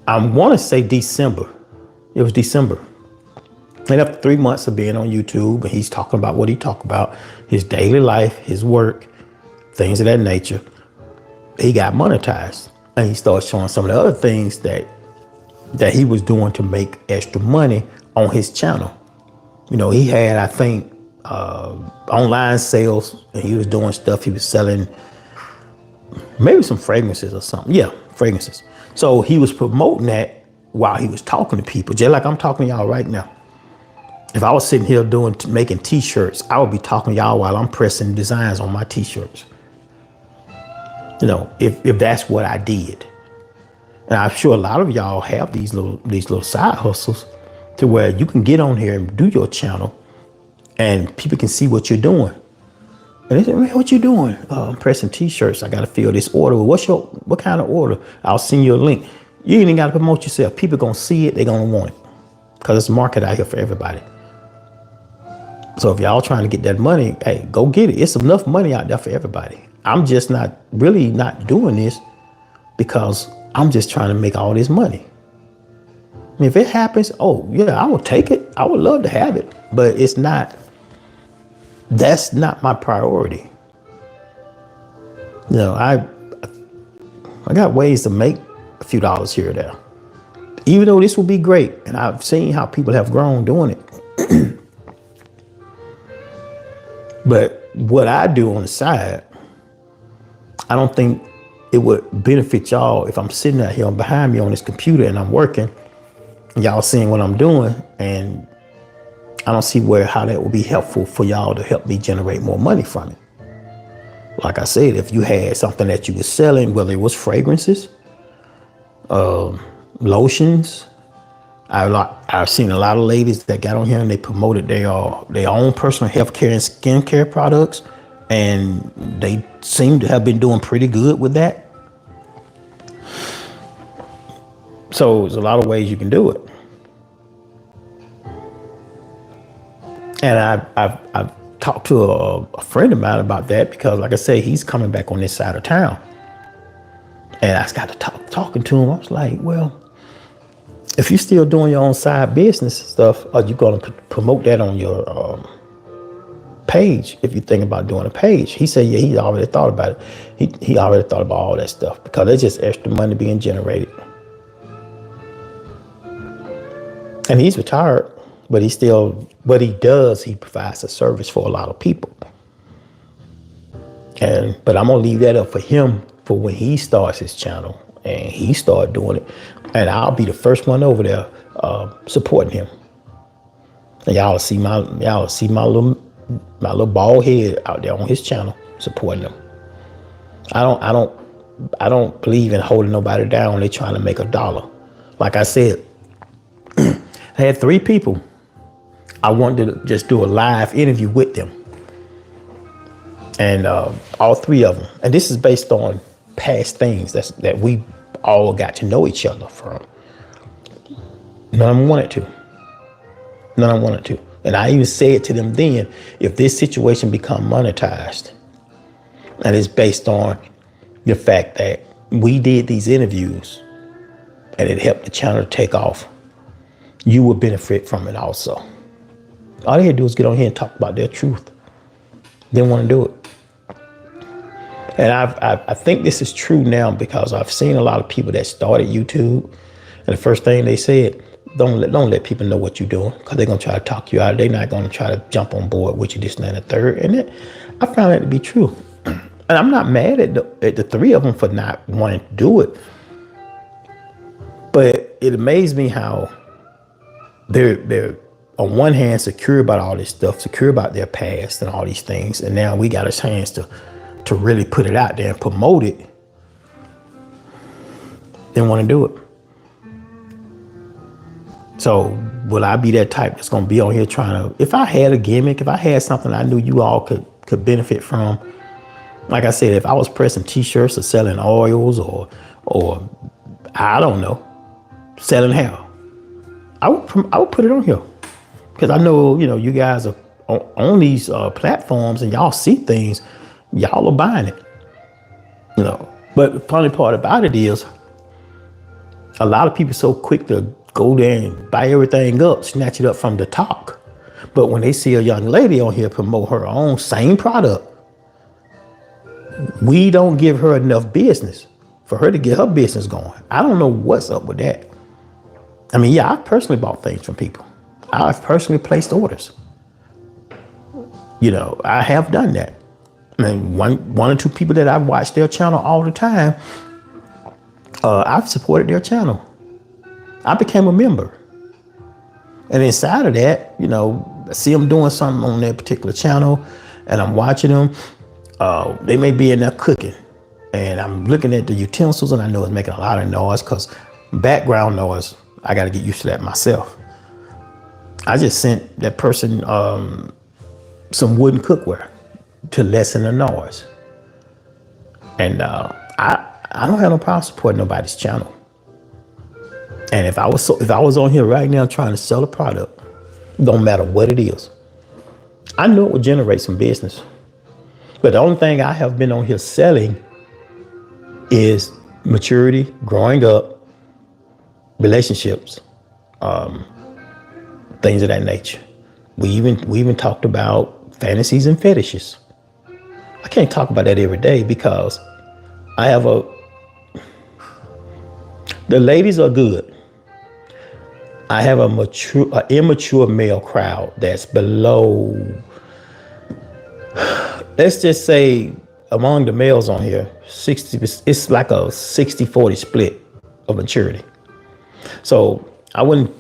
I want to say December. It was December. And after 3 months of being on YouTube, and he's talking about what he talked about, his daily life, his work, things of that nature, he got monetized. And he started showing some of the other things that he was doing to make extra money on his channel. You know, he had, I think, online sales, and he was doing stuff. He was selling maybe some fragrances or something. Yeah, fragrances. So he was promoting that while he was talking to people, just like I'm talking to y'all right now. If I was sitting here making t-shirts, I would be talking to y'all while I'm pressing designs on my t-shirts. You know, if that's what I did. And I'm sure a lot of y'all have these little side hustles to where you can get on here and do your channel and people can see what you're doing. And they say, man, what you doing? I'm pressing t-shirts. I got to fill this order. What kind of order? I'll send you a link. You ain't even got to promote yourself. People going to see it. They're going to want it, because it's a market out here for everybody. So if y'all trying to get that money, hey, go get it. It's enough money out there for everybody. I'm just not doing this because I'm just trying to make all this money. I mean, if it happens, oh yeah, I will take it. I would love to have it, but that's not my priority. You know, I got ways to make a few dollars here or there, even though this will be great. And I've seen how people have grown doing it. But what I do on the side, I don't think it would benefit y'all if I'm sitting out here behind me on this computer and I'm working, and y'all seeing what I'm doing, and I don't see how that would be helpful for y'all to help me generate more money from it. Like I said, if you had something that you were selling, whether it was fragrances, lotions, I've seen a lot of ladies that got on here and they promoted their own personal health care and skincare products, and they seem to have been doing pretty good with that. So there's a lot of ways you can do it. And I've talked to a friend of mine about that, because like I say, he's coming back on this side of town. And I got to talking to him. I was like, well, if you're still doing your own side business stuff, are you going to promote that on your page? If you think about doing a page. He said, yeah, he already thought about it. He already thought about all that stuff, because there's just extra money being generated. And he's retired, but what he does, he provides a service for a lot of people. But I'm going to leave that up for him for when he starts his channel and he start doing it. And I'll be the first one over there supporting him. And y'all see my little bald head out there on his channel supporting him. I don't believe in holding nobody down when they're trying to make a dollar. Like I said, I had 3 people. I wanted to just do a live interview with them. And all 3 of them. And this is based on past things that we all got to know each other from. None of them wanted to. And I even said to them then, if this situation become monetized, and it's based on the fact that we did these interviews and it helped the channel to take off, you will benefit from it also. All they had to do is get on here and talk about their truth. Didn't want to do it. And I think this is true now because I've seen a lot of people that started YouTube, and the first thing they said, don't let people know what you're doing, because they're gonna try to talk you out. They're not gonna try to jump on board with you, this and that, and the third. And I found that to be true. And I'm not mad at the three of them for not wanting to do it, but it amazed me how they're on one hand secure about all this stuff, secure about their past and all these things, and now we got a chance to really put it out there and promote it. Didn't want to do it. So will I be that type that's going to be on here trying to, if I had a gimmick, if I had something I knew you all could benefit from, like I said, if I was pressing t-shirts or selling oils or I don't know, selling hair, I would put it on here, because I know, you guys are on these platforms and y'all see things, y'all are buying it, But the funny part about it is, a lot of people so quick to go there and buy everything up, snatch it up from the talk. But when they see a young lady on here promote her own same product, we don't give her enough business for her to get her business going. I don't know what's up with that. I mean, yeah, I've personally bought things from people. I've personally placed orders. I have done that. I mean, one or two people that I've watched their channel all the time, I've supported their channel. I became a member. And inside of that, I see them doing something on that particular channel and I'm watching them. They may be in there cooking and I'm looking at the utensils and I know it's making a lot of noise, because background noise, I got to get used to that myself. I just sent that person some wooden cookware to lessen the noise. And I don't have no problem supporting nobody's channel. And if I was on here right now trying to sell a product, don't matter what it is, I know it would generate some business. But the only thing I have been on here selling is maturity, growing up, relationships, things of that nature. We even talked about fantasies and fetishes. I can't talk about that every day because the ladies are good. I have an immature male crowd that's below, let's just say among the males on here, 60, it's like a 60-40 split of maturity. So I wouldn't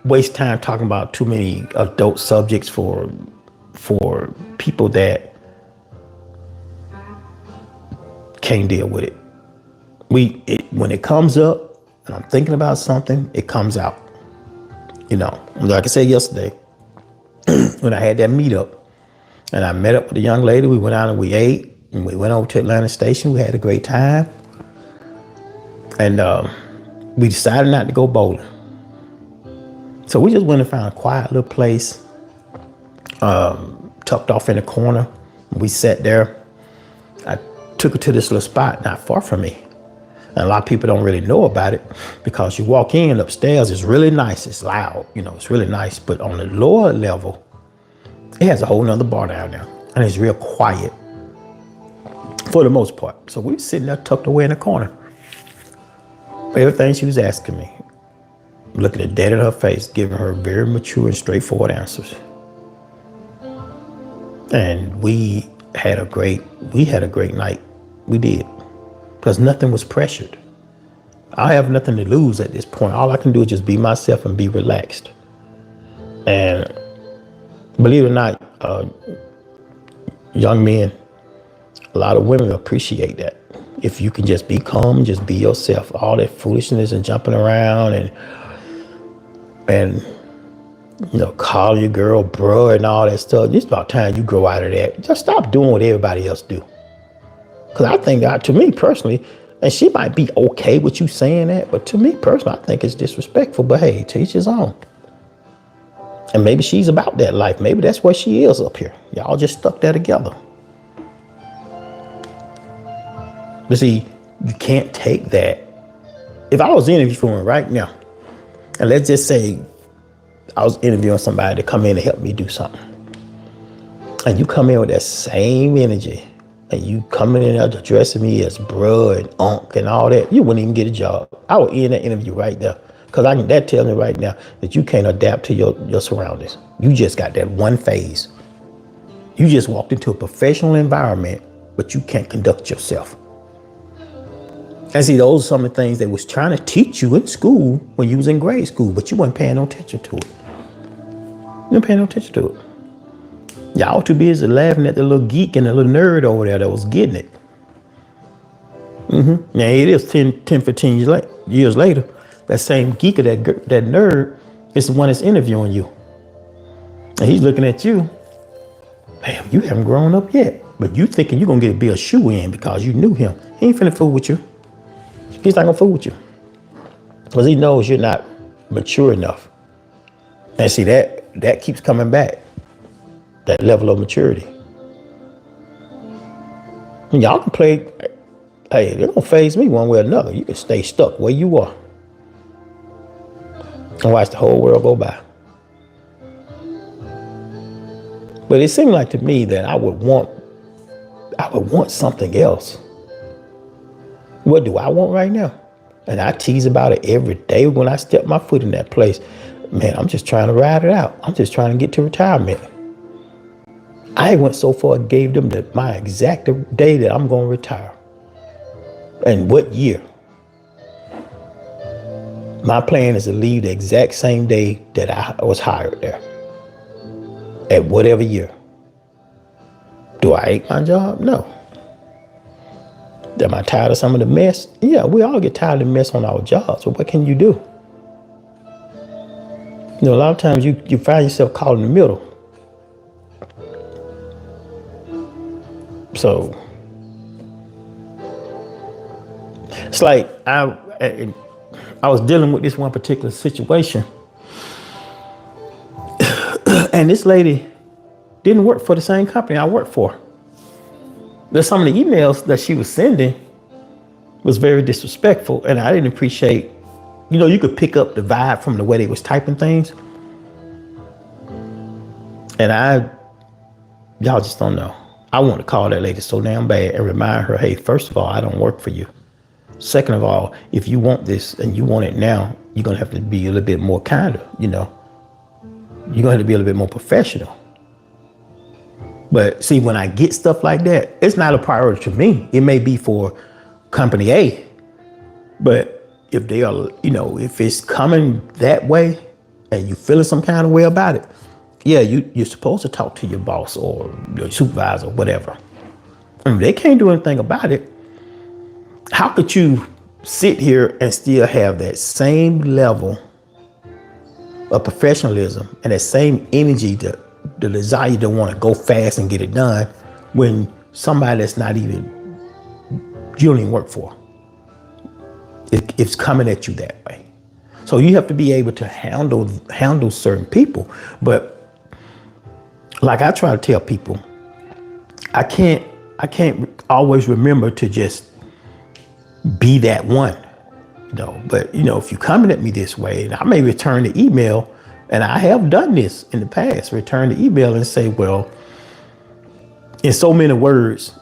waste time talking about too many adult subjects for people that can't deal with it. When it comes up and I'm thinking about something, it comes out. Like I said yesterday, when I had that meetup and I met up with a young lady, we went out and we ate and we went over to Atlanta Station. We had a great time. And we decided not to go bowling. So we just went and found a quiet little place, tucked off in the corner. We sat there. I took her to this little spot not far from me. And a lot of people don't really know about it because you walk in upstairs, it's really nice. It's loud, it's really nice. But on the lower level, it has a whole nother bar down there. And it's real quiet for the most part. So we were sitting there tucked away in the corner. Everything she was asking me, looking at dead in her face, giving her very mature and straightforward answers. And we had a great night. We did. Because nothing was pressured. I have nothing to lose at this point. All I can do is just be myself and be relaxed. And believe it or not, young men, a lot of women appreciate that. If you can just be calm, just be yourself. All that foolishness and jumping around and calling your girl bruh and all that stuff. It's about time you grow out of that. Just stop doing what everybody else do. Because I think to me personally, and she might be okay with you saying that, but to me personally, I think it's disrespectful. But hey, to each his own. And maybe she's about that life. Maybe that's where she is up here. Y'all just stuck there together. But see, you can't take that. If I was interviewing right now, and let's just say I was interviewing somebody to come in and help me do something, and you come in with that same energy, and you coming in there addressing me as bruh and unk and all that, you wouldn't even get a job. I would end that interview right there. Because that tells me right now that you can't adapt to your surroundings. You just got that one phase. You just walked into a professional environment, but you can't conduct yourself. And see, those are some of the things they was trying to teach you in school when you was in grade school, but you wasn't paying no attention to it. You weren't paying no attention to it. Y'all too busy laughing at the little geek and the little nerd over there that was getting it. Now it is 10, 15 years later. That same geek or that nerd is the one that's interviewing you. And he's looking at you. Damn, you haven't grown up yet. But you thinking you're going to be a shoe-in because you knew him. He ain't finna fool with you. He's not going to fool with you. Because he knows you're not mature enough. And see, that keeps coming back. That level of maturity. And y'all can play. Hey, it don't faze me one way or another. You can stay stuck where you are. And watch the whole world go by. But it seemed like to me that I would want something else. What do I want right now? And I tease about it every day when I step my foot in that place. Man, I'm just trying to ride it out. I'm just trying to get to retirement. I went so far and gave them my exact day that I'm going to retire. And what year? My plan is to leave the exact same day that I was hired there. At whatever year. Do I hate my job? No. Am I tired of some of the mess? Yeah, we all get tired of the mess on our jobs. But what can you do? You know, a lot of times you find yourself caught in the middle. So it's like I was dealing with this one particular situation. And this lady didn't work for the same company I worked for. There's some of the emails that she was sending was very disrespectful, and I didn't appreciate, you could pick up the vibe from the way they was typing things. And y'all just don't know. I want to call that lady so damn bad and remind her, hey, first of all, I don't work for you. Second of all, if you want this and you want it now, you're going to have to be a little bit more kinder, You're going to have to be a little bit more professional. But see, when I get stuff like that, it's not a priority to me. It may be for company A. But if they are, if it's coming that way and you feeling some kind of way about it, yeah, you're supposed to talk to your boss or your supervisor or whatever. And if they can't do anything about it, how could you sit here and still have that same level of professionalism and that same energy, the desire to want to go fast and get it done when somebody that's not even, you don't even work for, it's coming at you that way. So you have to be able to handle certain people. But like I try to tell people, I can't always remember to just be that one, but if you're coming at me this way, and I may return the email, and I have done this in the past, return the email and say, well, in so many words,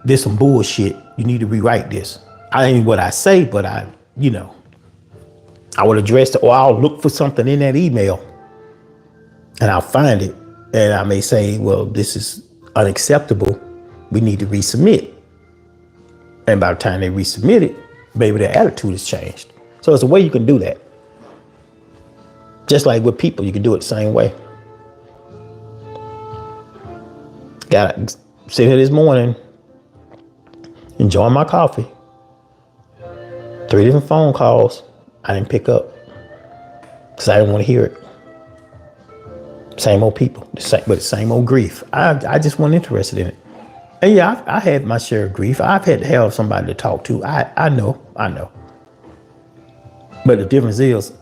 there's some bullshit. You need to rewrite this. I ain't what I say, but I would address it, or I'll look for something in that email and I'll find it. And I may say, well, this is unacceptable. We need to resubmit. And by the time they resubmit it, maybe their attitude has changed. So it's a way you can do that. Just like with people, you can do it the same way. Got sitting here this morning, enjoying my coffee. 3 different phone calls I didn't pick up because I didn't want to hear it. Same old people, but the same old grief. I just wasn't interested in it. And yeah, I had my share of grief. I've had to have somebody to talk to. I know. But the difference is,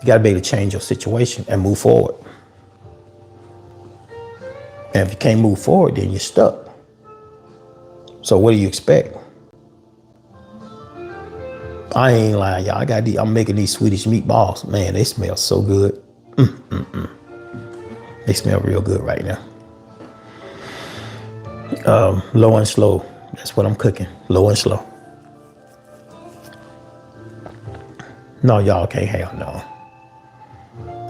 you got to be able to change your situation and move forward. And if you can't move forward, then you're stuck. So what do you expect? I ain't lying, y'all. I'm making these Swedish meatballs. Man, they smell so good. They smell real good right now. Low and slow. That's what I'm cooking. Low and slow. No, y'all can't have no.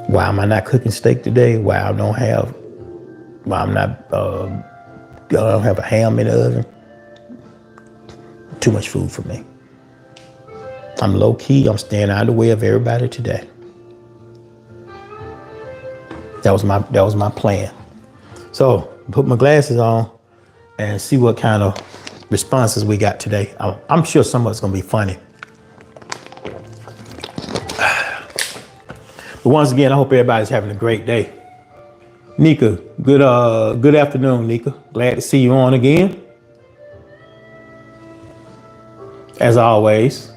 Why am I not cooking steak today? Why I'm not, I don't have a ham in the oven. Too much food for me. I'm low key. I'm staying out of the way of everybody today. That was my plan. So put my glasses on and see what kind of responses we got today. I'm sure some of it's gonna be funny. But once again, I hope everybody's having a great day. Nika, good afternoon, Nika. Glad to see you on again. As always.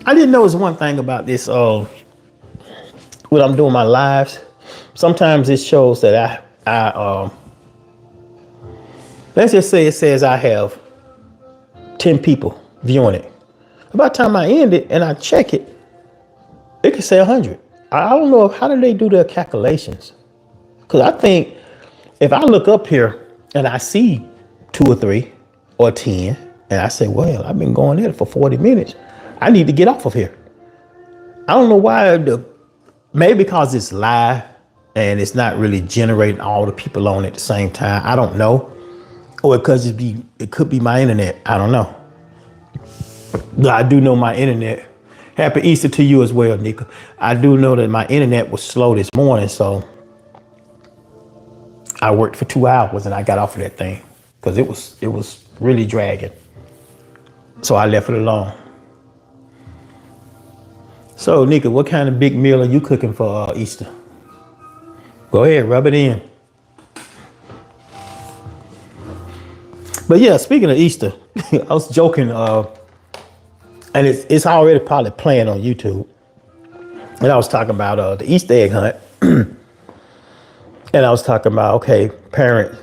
I didn't notice one thing about this, when I'm doing my lives. Sometimes it shows that I let's just say it says I have 10 people viewing it. By the time I end it and I check it, it could say 100. I don't know how do they do their calculations? Because I think if I look up here and I see 2 or 3 or 10, and I say, well, I've been going there for 40 minutes. I need to get off of here. I don't know why. Maybe because it's live and it's not really generating all the people on at the same time. I don't know. Or because it could be my internet. I don't know. But I do know my internet. Happy Easter to you as well, Nika. I do know that my internet was slow this morning, so I worked for 2 hours and I got off of that thing because it was really dragging. So I left it alone. So, Nika, what kind of big meal are you cooking for Easter? Go ahead, rub it in. But yeah, speaking of Easter, I was joking, and it's already probably playing on YouTube. And I was talking about the Easter egg hunt. And I was talking about, okay, parents,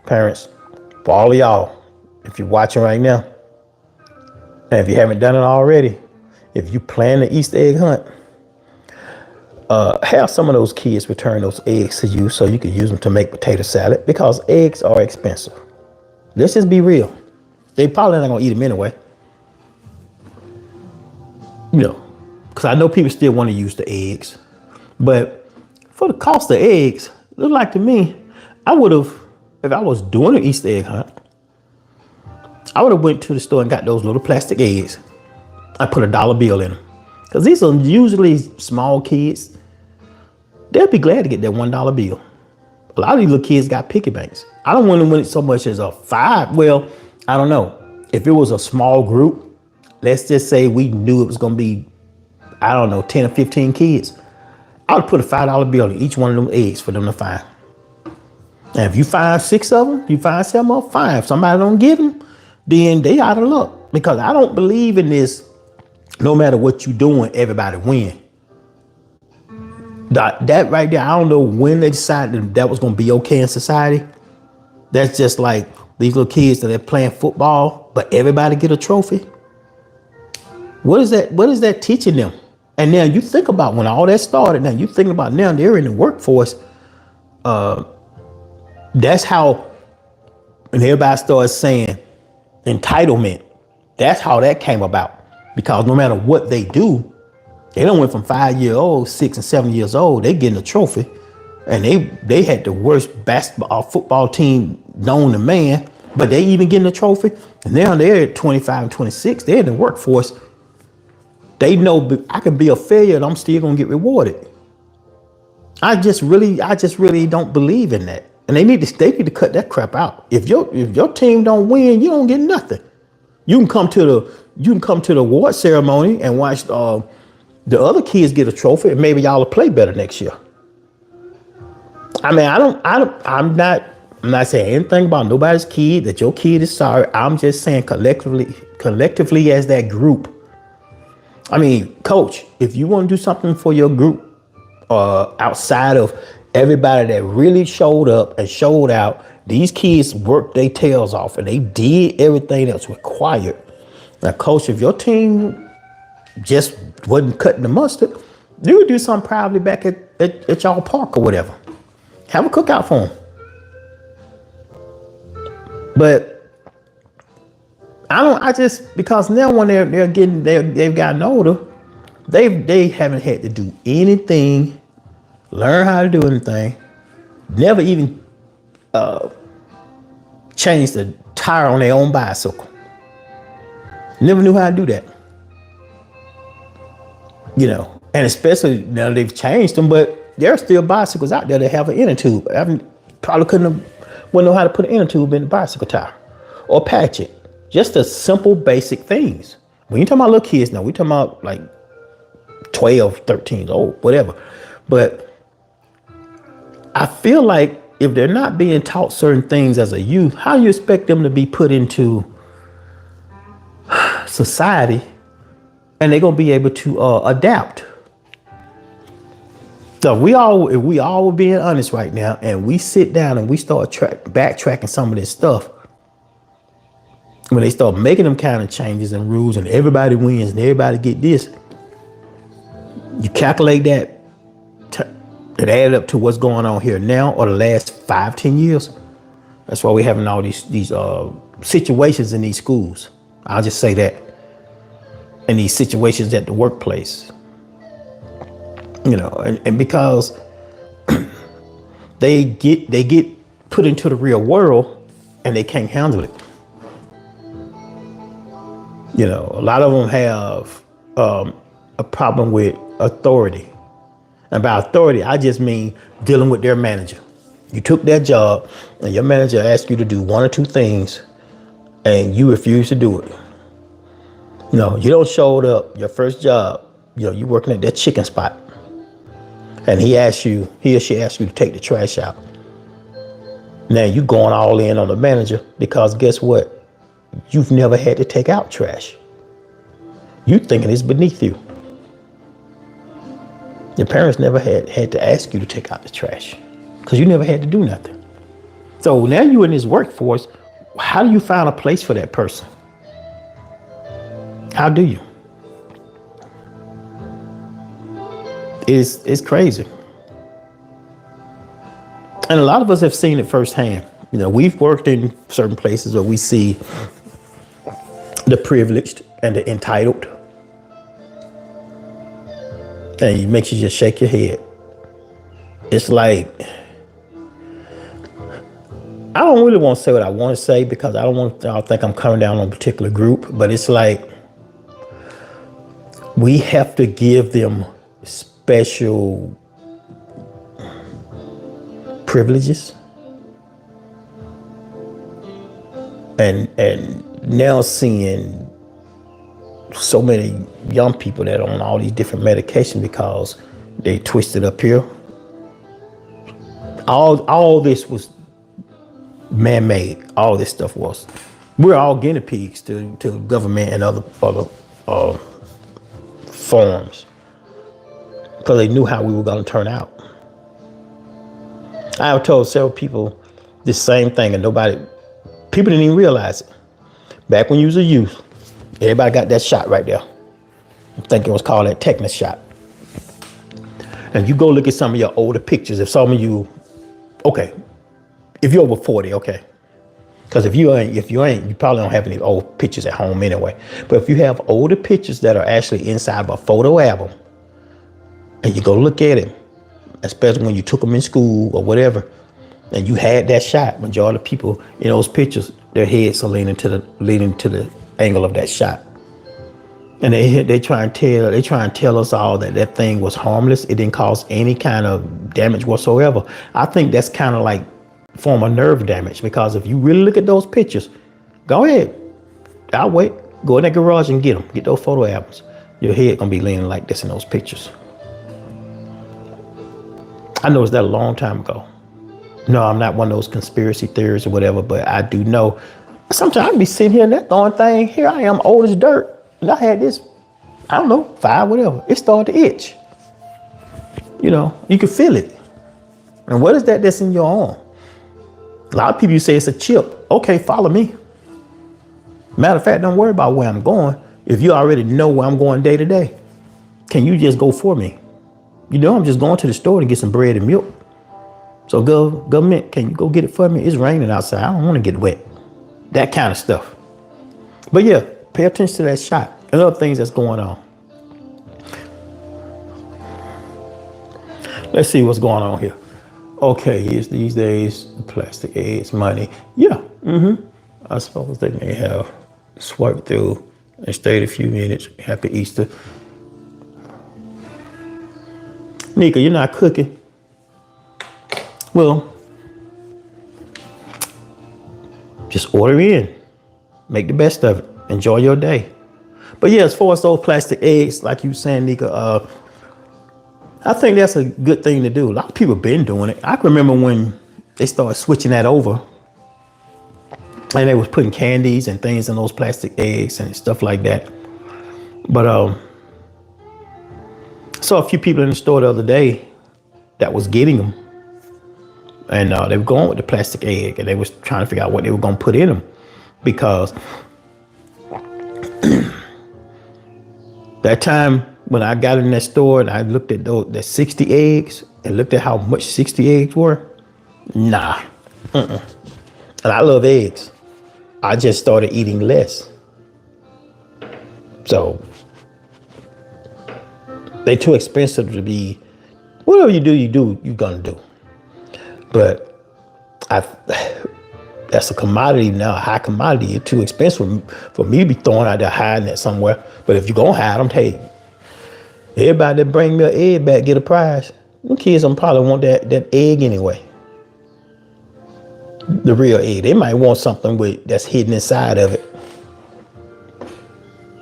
for all of y'all, if you're watching right now, and if you haven't done it already, if you plan the Easter egg hunt, have some of those kids return those eggs to you so you can use them to make potato salad because eggs are expensive. Let's just be real. They probably not gonna eat them anyway. You know, because I know people still want to use the eggs. But for the cost of eggs, it looked like to me, I would have, if I was doing an Easter egg hunt, I would have went to the store and got those little plastic eggs. I put $1 bill in them. Because these are usually small kids. They'll be glad to get that $1 bill. A lot of these little kids got piggy banks. I don't want to win it so much as a 5. Well, I don't know. If it was a small group, let's just say we knew it was going to be, I don't know, 10 or 15 kids. I would put a $5 bill in each one of them eggs for them to find. And if you find 6 of them, you find 7 of them, fine. If somebody don't get them, then they out of luck. Because I don't believe in this, no matter what you're doing, everybody win. That right there, I don't know when they decided that was going to be okay in society. That's just like these little kids that are playing football, but everybody get a trophy. What is that teaching them? And now you think about when all that started, now you thinking about now they're in the workforce. That's how, and everybody starts saying entitlement. That's how that came about. Because no matter what they do, they done went from 5-year-old, 6 and 7 years old, they getting a trophy. And they had the worst basketball football team known to man, but they even getting a trophy. And now they're at 25 and 26, they're in the workforce. They know I can be a failure and I'm still gonna get rewarded. I just really don't believe in that. And they need to cut that crap out. If your team don't win, you don't get nothing. You can come to the award ceremony and watch the other kids get a trophy, and maybe y'all will play better next year. I mean, I'm not saying anything about nobody's kid, that your kid is sorry. I'm just saying collectively as that group. I mean, coach, if you want to do something for your group, outside of everybody that really showed up and showed out, these kids worked their tails off and they did everything that's required. Now, coach, if your team just wasn't cutting the mustard, you would do something probably back at y'all park or whatever. Have a cookout for them. But I just, because now when they've gotten older, they haven't had to do anything, learn how to do anything, never even change the tire on their own bicycle. Never knew how to do that. And especially now they've changed them, but there are still bicycles out there that have an inner tube. Wouldn't know how to put an inner tube in the bicycle tire or patch it. Just the simple basic things. When you're talking about little kids now, we're talking about like 12, 13 old, whatever. But I feel like if they're not being taught certain things as a youth, how do you expect them to be put into society and they're going to be able to adapt? So if we all were being honest right now and we sit down and we start backtracking some of this stuff, when they start making them kind of changes and rules and everybody wins and everybody get this, you calculate that, it added up to what's going on here now or the last 5-10 years. That's why we're having all these situations in these schools. I'll just say that. And these situations at the workplace. And because they get put into the real world and they can't handle it. A lot of them have a problem with authority. And by authority, I just mean dealing with their manager. You took their job and your manager asked you to do one or two things and you refuse to do it. You don't show up your first job. You're working at that chicken spot. And he or she asks you to take the trash out. Now you going all in on the manager because guess what? You've never had to take out trash. You thinking it's beneath you. Your parents never had to ask you to take out the trash because you never had to do nothing. So now you're in this workforce. How do you find a place for that person? How do you? It's crazy. And a lot of us have seen it firsthand. We've worked in certain places where we see the privileged and the entitled. And it makes you just shake your head. It's like, I don't really want to say what I want to say because I don't want y'all to think I'm coming down on a particular group, but it's like, we have to give them special privileges. And now seeing so many young people that are on all these different medications because they twisted up here. All this was man-made. All this stuff was. We're all guinea pigs to government and other forms because they knew how we were going to turn out. I have told several people this same thing and people didn't even realize it. Back when you was a youth, everybody got that shot right there. I think it was called that tetanus shot. And you go look at some of your older pictures. If some of you, okay, if you're over 40, okay. Because if you ain't, you probably don't have any old pictures at home anyway. But if you have older pictures that are actually inside of a photo album, and you go look at it, especially when you took them in school or whatever, and you had that shot, majority of people in those pictures, their heads are leaning to the angle of that shot. And they try and tell us all that thing was harmless. It didn't cause any kind of damage whatsoever. I think that's kind of like form of nerve damage, because if you really look at those pictures, go ahead. I'll wait. Go in that garage and get them. Get those photo albums. Your head gonna be leaning like this in those pictures. I noticed that a long time ago. No, I'm not one of those conspiracy theories or whatever, but I do know sometimes I can be sitting here and that throwing thing. Here I am, old as dirt. And I had this, I don't know, 5, whatever. It started to itch. You can feel it. And what is that that's in your arm? A lot of people say it's a chip. Okay, follow me. Matter of fact, don't worry about where I'm going. If you already know where I'm going day to day, can you just go for me? I'm just going to the store to get some bread and milk. So government, can you go get it for me? It's raining outside. I don't want to get wet. that kind of stuff. But yeah, pay attention to that shot and other things that's going on. Let's see what's going on here. Okay, here's these days, plastic eggs, money. Yeah, I suppose they may have swiped through and stayed a few minutes. Happy Easter. Nika, you're not cooking. Well, just order in. Make the best of it. Enjoy your day. But yeah, as far as those plastic eggs, like you were saying, Nika, I think that's a good thing to do. A lot of people have been doing it. I can remember when they started switching that over and they was putting candies and things in those plastic eggs and stuff like that. But I saw a few people in the store the other day that was getting them. And they were going with the plastic egg and they was trying to figure out what they were going to put in them. Because that time when I got in that store and I looked at the 60 eggs and looked at how much 60 eggs were, nah. And I love eggs. I just started eating less. So they're too expensive to be, whatever you do, you're gonna do. But that's a commodity now, a high commodity. It's too expensive for me to be throwing out there hiding it somewhere. But if you're gonna hide them, hey, everybody that bring me an egg back get a prize. Them kids don't probably want that egg anyway. The real egg. They might want something that's hidden inside of it.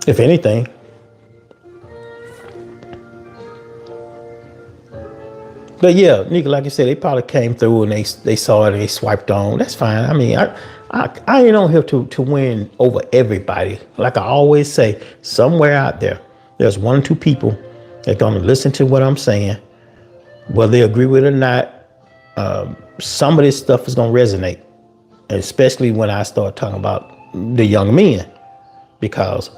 If anything. But yeah, Nika, like you said, they probably came through and they saw it and they swiped on. That's fine. I mean, I ain't on here to win over everybody. Like I always say, somewhere out there's one or two people that gonna listen to what I'm saying, whether they agree with it or not. Some of this stuff is gonna resonate, and especially when I start talking about the young men, because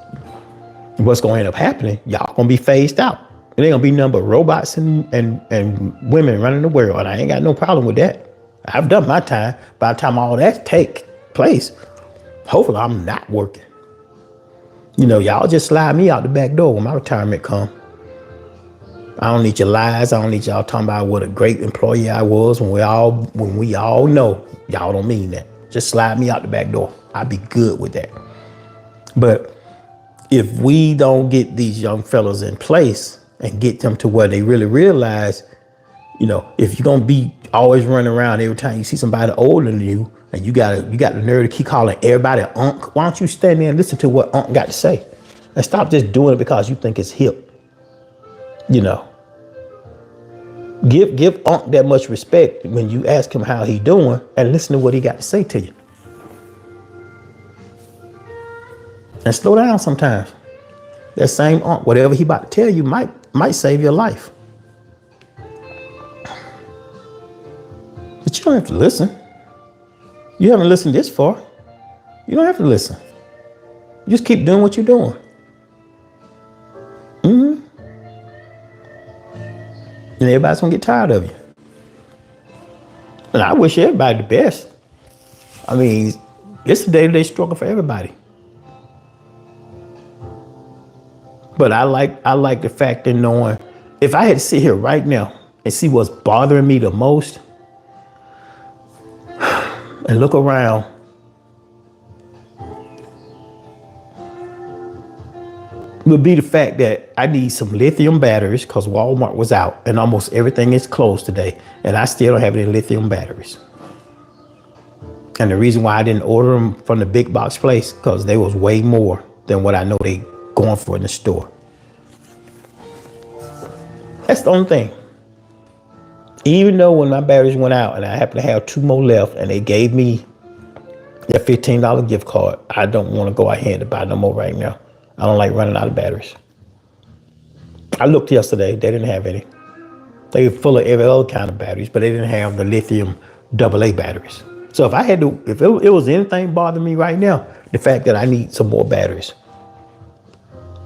what's gonna end up happening, y'all gonna be phased out. It ain't gonna be nothing but robots and women running the world. And I ain't got no problem with that. I've done my time. By the time all that take place, hopefully I'm not working. You know, y'all just slide me out the back door when my retirement come. I don't need your lies. I don't need y'all talking about what a great employee I was when we all know y'all don't mean that. Just slide me out the back door. I'd be good with that. But if we don't get these young fellas in place and get them to where they really realize, you know, if you're gonna be always running around every time you see somebody older than you, and you got the nerve to keep calling everybody Unc, why don't you stand there and listen to what Unc got to say, and stop just doing it because you think it's hip. You know, give Unc that much respect when you ask him how he doing, and listen to what he got to say to you. And slow down sometimes. That same Unc, whatever he about to tell you might save your life. But you don't have to listen. You haven't listened this far. You don't have to listen. Just keep doing what you're doing. And everybody's gonna get tired of you. And I wish everybody the best. I mean, it's a day-to-day struggle for everybody. But I like the fact of knowing, if I had to sit here right now and see what's bothering me the most and look around, would be the fact that I need some lithium batteries because Walmart was out and almost everything is closed today, and I still don't have any lithium batteries. And the reason why I didn't order them from the big box place, because they was way more than what I know they going for in the store. That's the only thing. Even though when my batteries went out and I happen to have 2 more left and they gave me that $15 gift card, I don't want to go ahead and buy no more right now. I don't like running out of batteries. I looked yesterday, they didn't have any. They were full of every other kind of batteries, but they didn't have the lithium AA batteries. So if I had to, if it was anything bothering me right now, the fact that I need some more batteries.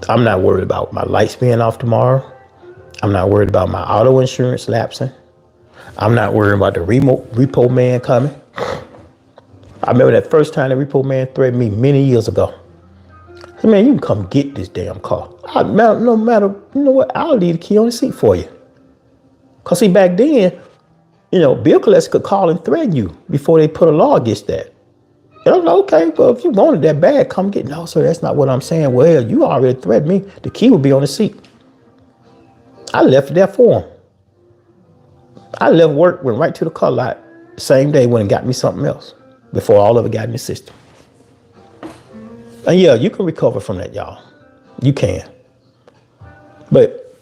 I'm not worried about my lights being off tomorrow. I'm not worried about my auto insurance lapsing. I'm not worried about the repo man coming. I remember that first time the repo man threatened me many years ago. I said, man, you can come get this damn car. No matter, you know what, I'll leave the key on the seat for you. Because see, back then, bill collectors could call and threaten you before they put a law against that. And I was like, okay, well, if you want it that bad, come get it. No, sir, that's not what I'm saying. Well, you already threatened me. The key will be on the seat. I left it there for him. I left work, went right to the car lot the same day, went and got me something else before all of it got in the system. And yeah, you can recover from that, y'all. You can. But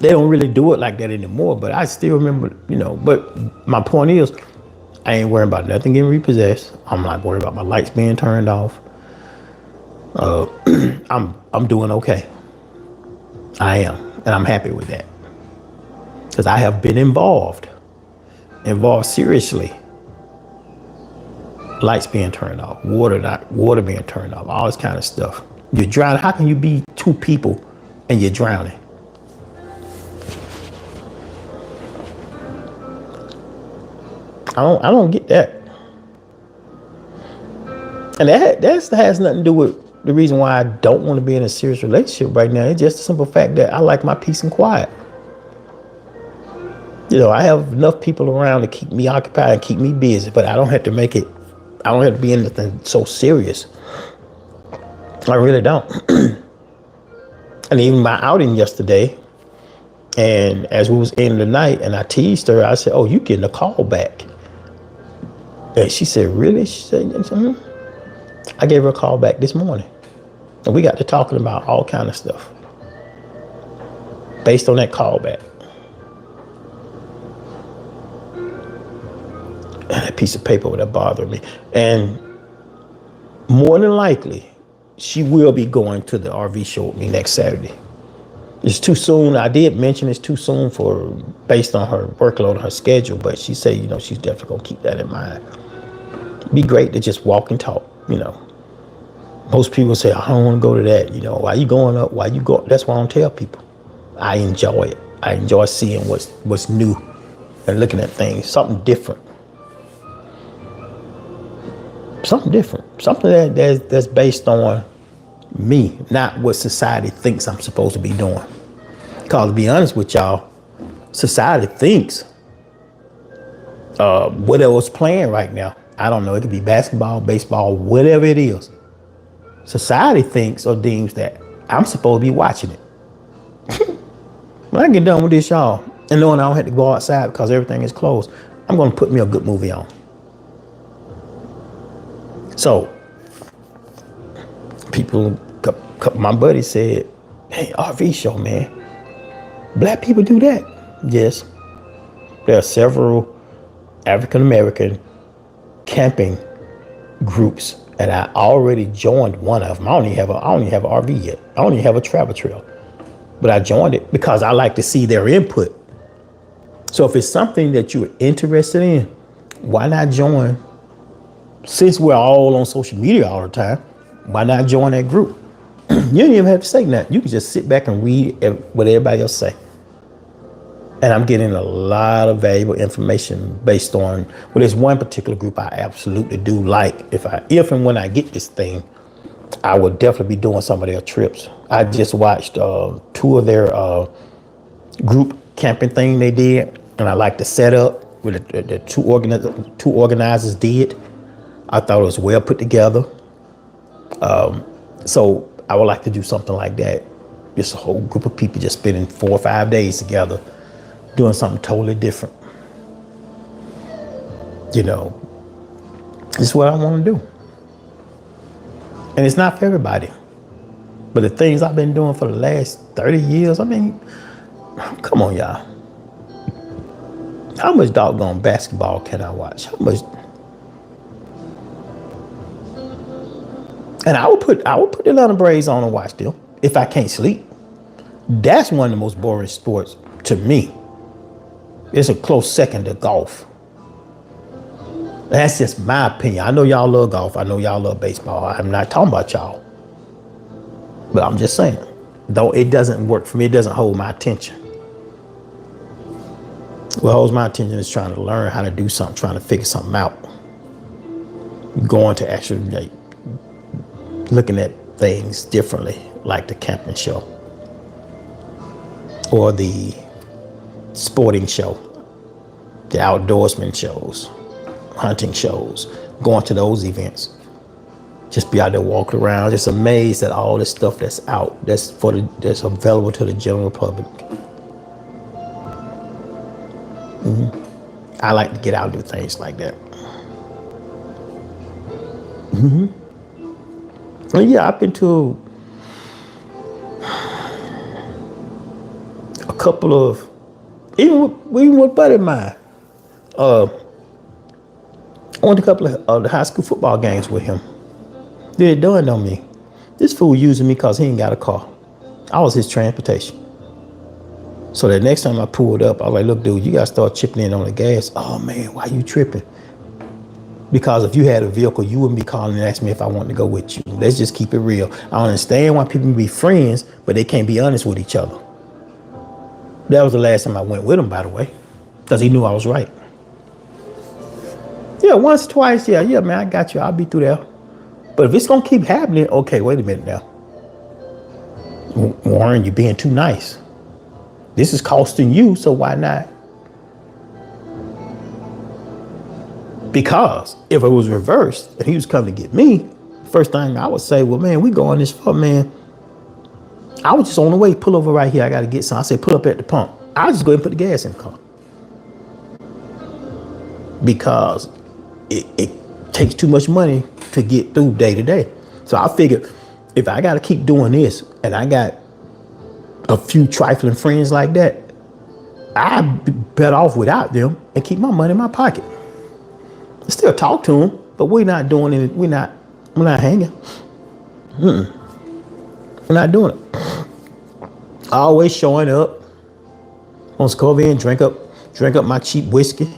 they don't really do it like that anymore. But I still remember, but my point is, I ain't worrying about nothing getting repossessed. I'm not worried about my lights being turned off. I'm doing okay. I am, and I'm happy with that. Because I have been involved seriously. Lights being turned off, water being turned off, all this kind of stuff. You're drowning. How can you be two people and you're drowning? I don't get that. And that has nothing to do with the reason why I don't want to be in a serious relationship right now. It's just the simple fact that I like my peace and quiet. I have enough people around to keep me occupied and keep me busy, but I don't have to be in anything so serious. I really don't. And even my outing yesterday, and as we was ending the night, and I teased her, I said, oh, you getting a call back. And she said, really? She said, mm-hmm. I gave her a call back this morning. And we got to talking about all kind of stuff based on that call back. And that piece of paper that bothered me. And more than likely, she will be going to the RV show with me next Saturday. It's too soon. I did mention it's too soon based on her workload and her schedule, but she said, she's definitely gonna keep that in mind. It'd be great to just walk and talk, Most people say, I don't want to go to that. Why you going up? Why you go? That's why I don't tell people. I enjoy it. I enjoy seeing what's new and looking at things, something different. Something different. Something that's based on me, not what society thinks I'm supposed to be doing. Because to be honest with y'all, society thinks whatever's playing right now, I don't know, it could be basketball, baseball, whatever it is. Society thinks or deems that I'm supposed to be watching it. When I get done with this, y'all, and knowing I don't have to go outside because everything is closed, I'm going to put me a good movie on. So, my buddy said, hey, RV show, man. Black people do that. Yes. There are several African-American camping groups, and I already joined one of them. I don't even have an RV yet. I don't even have a travel trail. But I joined it because I like to see their input. So if it's something that you're interested in, why not join? Since we're all on social media all the time, why not join that group? You don't even have to say nothing. You can just sit back and read what everybody else say. And I'm getting a lot of valuable information based on, there's one particular group I absolutely do like. If and when I get this thing, I will definitely be doing some of their trips. I just watched two of their group camping thing they did, and I like the setup with the two organizers did. I thought it was well put together. So I would like to do something like that. Just a whole group of people just spending 4 or 5 days together, doing something totally different. This is what I want to do. And it's not for everybody. But the things I've been doing for the last 30 years, come on, y'all. How much doggone basketball can I watch? How much? And I would put the Atlanta Braves on and watch them if I can't sleep. That's one of the most boring sports to me. It's a close second to golf. That's just my opinion. I know y'all love golf. I know y'all love baseball. I'm not talking about y'all. But I'm just saying, though it doesn't work for me, it doesn't hold my attention. What holds my attention is trying to learn how to do something, trying to figure something out. going to actually like looking at things differently, like the camping show or the sporting show, the outdoorsman shows, hunting shows, going to those events. Just be out there walking around, just amazed at all this stuff that's out, that's available to the general public. I like to get out and do things like that. And yeah, I've been to a couple of, even with a buddy of mine. I went to a couple of the high school football games with him. Then it dawned on me, this fool using me because he ain't got a car. I was his transportation. So the next time I pulled up, I was like, look, dude, you got to start chipping in on the gas. Oh, man, why you tripping? Because if you had a vehicle, you wouldn't be calling and asking me if I wanted to go with you. Let's just keep it real. I understand why people can be friends, but they can't be honest with each other. That was the last time I went with him, by the way, because he knew I was right. Yeah, once, twice, yeah, man, I got you. I'll be through there. But if it's going to keep happening, okay, wait a minute now. Warren, you're being too nice. This is costing you, so why not? Because if it was reversed and he was coming to get me, first thing I would say, well, man, we going this far, man. I was just on the way, pull over right here. I got to get some. I said, pull up at the pump. I'll just go ahead and put the gas in the car. Because it takes too much money to get through day to day. So I figured if I got to keep doing this and I got a few trifling friends like that, I'd be better off without them and keep my money in my pocket. Still talk to them, but we're not doing it. We're not hanging. We're not doing it. Always showing up. Wants to go over here and drink up my cheap whiskey.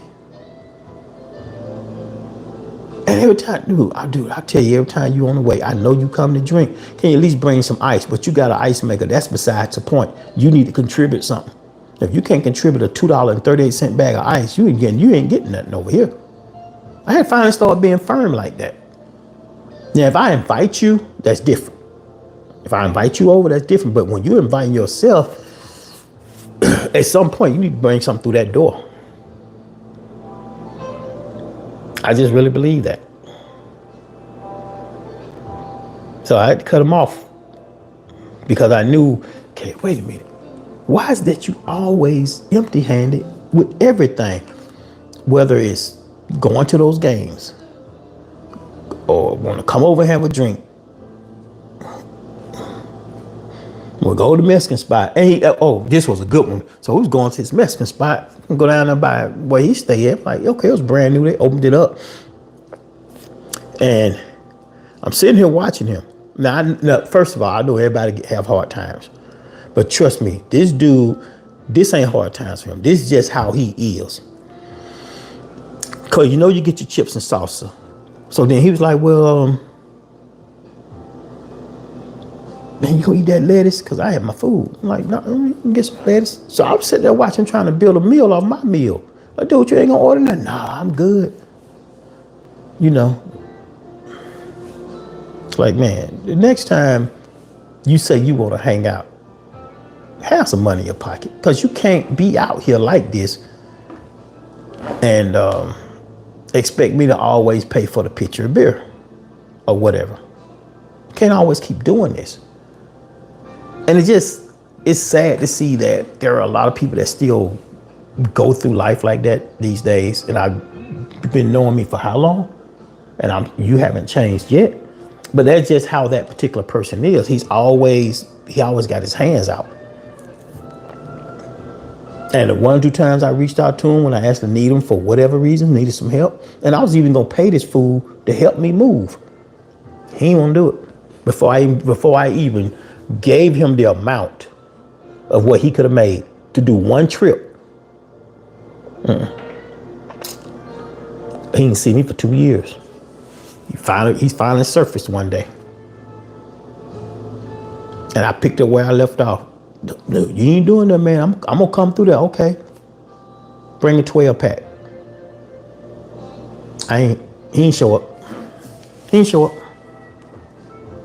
And every time, I tell you, every time you on the way, I know you come to drink. Can you at least bring some ice? But you got an ice maker. That's besides the point. You need to contribute something. If you can't contribute a $2.38 bag of ice, you ain't getting nothing over here. I had finally started being firm like that. Now, if I invite you, that's different. If I invite you over, that's different. But when you're inviting yourself, at some point, you need to bring something through that door. I just really believe that. So I had to cut him off because I knew, okay, wait a minute. Why is that you always empty-handed with everything? Whether it's going to those games or want to come over and have a drink. We'll go to the Mexican spot. And this was a good one. So he was going to his Mexican spot and go down there by where he stayed at. Like, okay, it was brand new. They opened it up. And I'm sitting here watching him. Now, first of all, I know everybody have hard times. But trust me, this dude, this ain't hard times for him. This is just how he is. Because you get your chips and salsa. So then he was like, well, man, you gonna eat that lettuce? Because I had my food. I'm like, no, let me get some lettuce. So I'm sitting there watching, trying to build a meal off my meal. Like, dude, you ain't gonna order nothing? Nah, I'm good. It's like, man, the next time you say you want to hang out, have some money in your pocket. Because you can't be out here like this and expect me to always pay for the pitcher of beer or whatever. Can't always keep doing this. And it's sad to see that there are a lot of people that still go through life like that these days. And I've been knowing me for how long? And you haven't changed yet. But that's just how that particular person is. He always got his hands out. And the 1 or 2 times I reached out to him when I asked to need him for whatever reason, needed some help. And I was even gonna pay this fool to help me move. He ain't wanna do it. Before I even gave him the amount of what he could have made to do one trip. He didn't see me for 2 years. He's finally surfaced one day. And I picked up where I left off. No, you ain't doing that, man. I'm gonna come through there. Okay. Bring a 12-pack. He ain't show up. He didn't show up.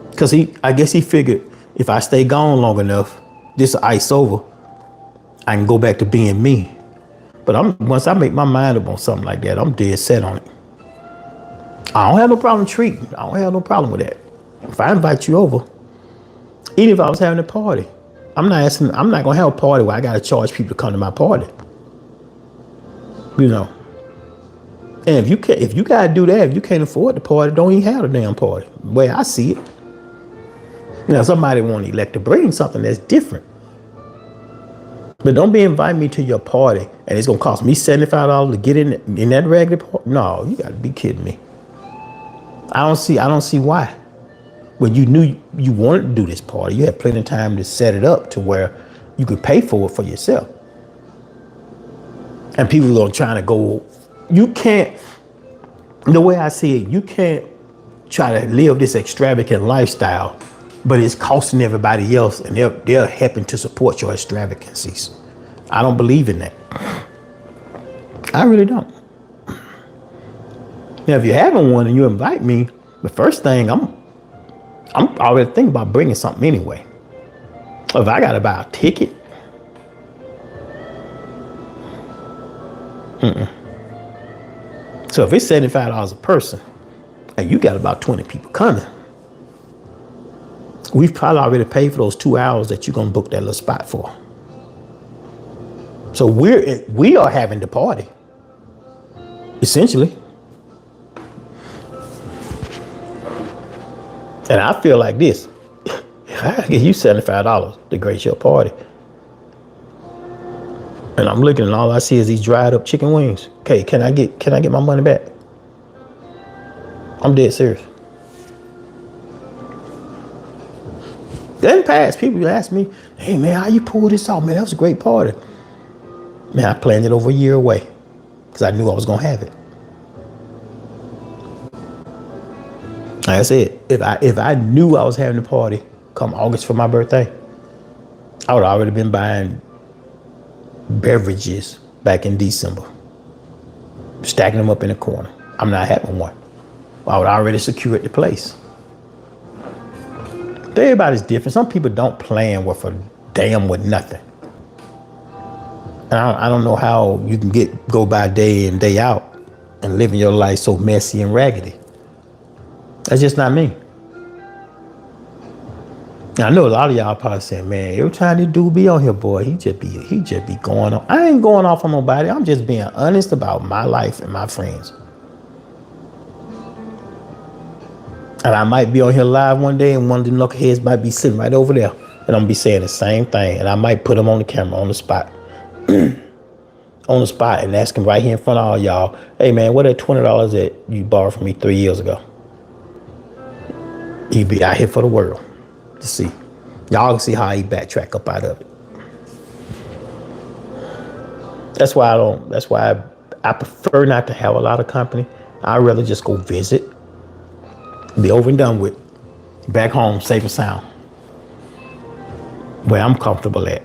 Because I guess he figured if I stay gone long enough, this will ice over. I can go back to being me. But once I make my mind up on something like that, I'm dead set on it. I don't have no problem treating. I don't have no problem with that. If I invite you over, even if I was having a party, I'm not gonna have a party where I gotta charge people to come to my party. You know. And if you gotta do that, if you can't afford the party, don't even have a damn party. The way I see it. You know, somebody want to elect to bring something that's different. But don't be inviting me to your party and it's gonna cost me $75 to get in that regular party. No, you gotta be kidding me. I don't see why. When you knew you wanted to do this party, you had plenty of time to set it up to where you could pay for it for yourself. And people are trying to go, you can't, the way I see it, you can't try to live this extravagant lifestyle, but it's costing everybody else and they're helping to support your extravagancies. I don't believe in that. I really don't. Now, if you're having one and you invite me, the first thing I'm already thinking about bringing something anyway. If I gotta buy a ticket, so if it's $75 a person, and you got about 20 people coming, we've probably already paid for those 2 hours that you're gonna book that little spot for. So we are having the party, essentially. And I feel like this: if I give you $75 to grace your party, and I'm looking and all I see is these dried up chicken wings. Okay, can I get my money back? I'm dead serious. In the past, people ask me, "Hey man, how you pull this off, man? That was a great party." Man, I planned it over a year away because I knew I was gonna have it. Like I said, if I knew I was having a party come August for my birthday, I would have already been buying beverages back in December, stacking them up in the corner. I'm not having one. I would already secured the place. Everybody's different. Some people don't plan with a damn with nothing. And I don't know how you can go by day in, day out and living your life so messy and raggedy. That's just not me. Now, I know a lot of y'all probably saying, man, every time this dude be on here, boy, he just be going on. I ain't going off on nobody. I'm just being honest about my life and my friends. And I might be on here live one day and one of the knuckleheads might be sitting right over there. And I'm gonna be saying the same thing. And I might put him on the camera on the spot. On the spot and ask him right here in front of all y'all, hey man, what that $20 that you borrowed from me 3 years ago? He'd be out here for the world to see. Y'all can see how he backtrack up out of it. That's why I prefer not to have a lot of company. I'd rather just go visit, be over and done with, back home, safe and sound, where I'm comfortable at.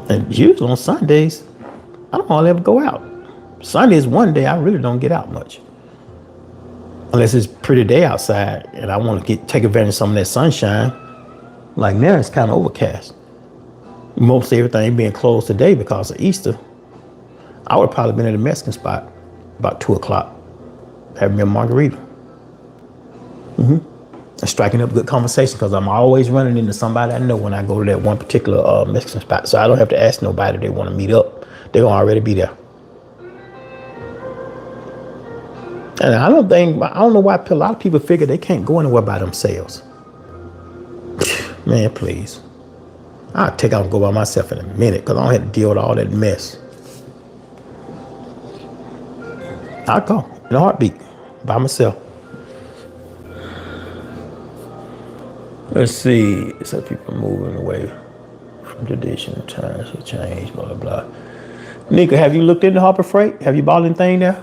And usually on Sundays, I don't hardly ever go out. Sunday is one day I really don't get out much. Unless it's a pretty day outside and I want to take advantage of some of that sunshine. Like now it's kind of overcast. Most everything being closed today because of Easter. I would have probably been at a Mexican spot about 2 o'clock, having me a margarita. And striking up good conversation because I'm always running into somebody I know when I go to that one particular Mexican spot. So I don't have to ask nobody if they want to meet up. They're going to already be there. And I don't know why a lot of people figure they can't go anywhere by themselves. Man, please. I'll take out and go by myself in a minute because I don't have to deal with all that mess. I'll go in a heartbeat by myself. Let's see. So people moving away from traditional times have changed, blah, blah, blah. Nika, have you looked into Harbor Freight? Have you bought anything there?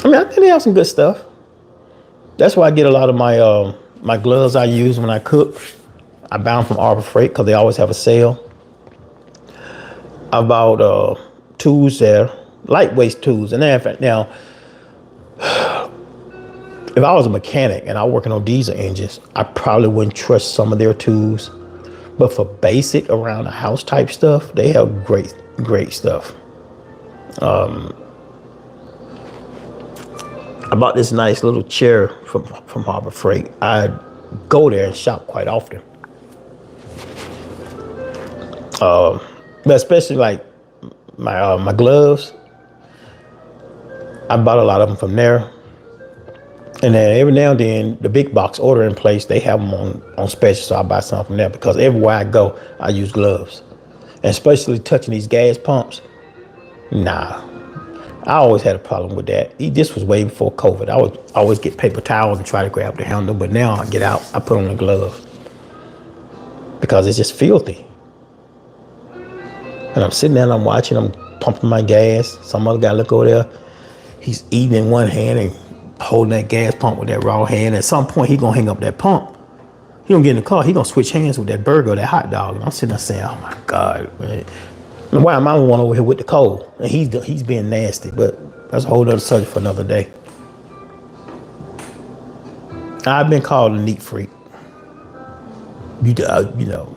I mean, I think they have some good stuff. That's why I get a lot of my my gloves I use when I cook. I buy them from Harbor Freight because they always have a sale. I bought tools there, lightweight tools. And then in fact, now, if I was a mechanic and I was working on diesel engines, I probably wouldn't trust some of their tools. But for basic around the house type stuff, they have great stuff. I bought this nice little chair from Harbor Freight. I go there and shop quite often. But especially like my gloves, I bought a lot of them from there. And then every now and then, the big box ordering place, they have them on special, so I buy some from there because everywhere I go, I use gloves. And especially touching these gas pumps, nah. I always had a problem with that. This was way before COVID. I would always get paper towels and try to grab the handle, but now I get out, I put on the glove because it's just filthy. And I'm sitting there and I'm watching, I'm pumping my gas. Some other guy look over there, he's eating in one hand and holding that gas pump with that raw hand. At some point, he gonna hang up that pump. He gonna get in the car, he gonna switch hands with that burger or that hot dog. And I'm sitting there saying, oh my God, man. And why am I the one over here with the cold? And he's being nasty, but that's a whole other subject for another day. I've been called a neat freak. You know,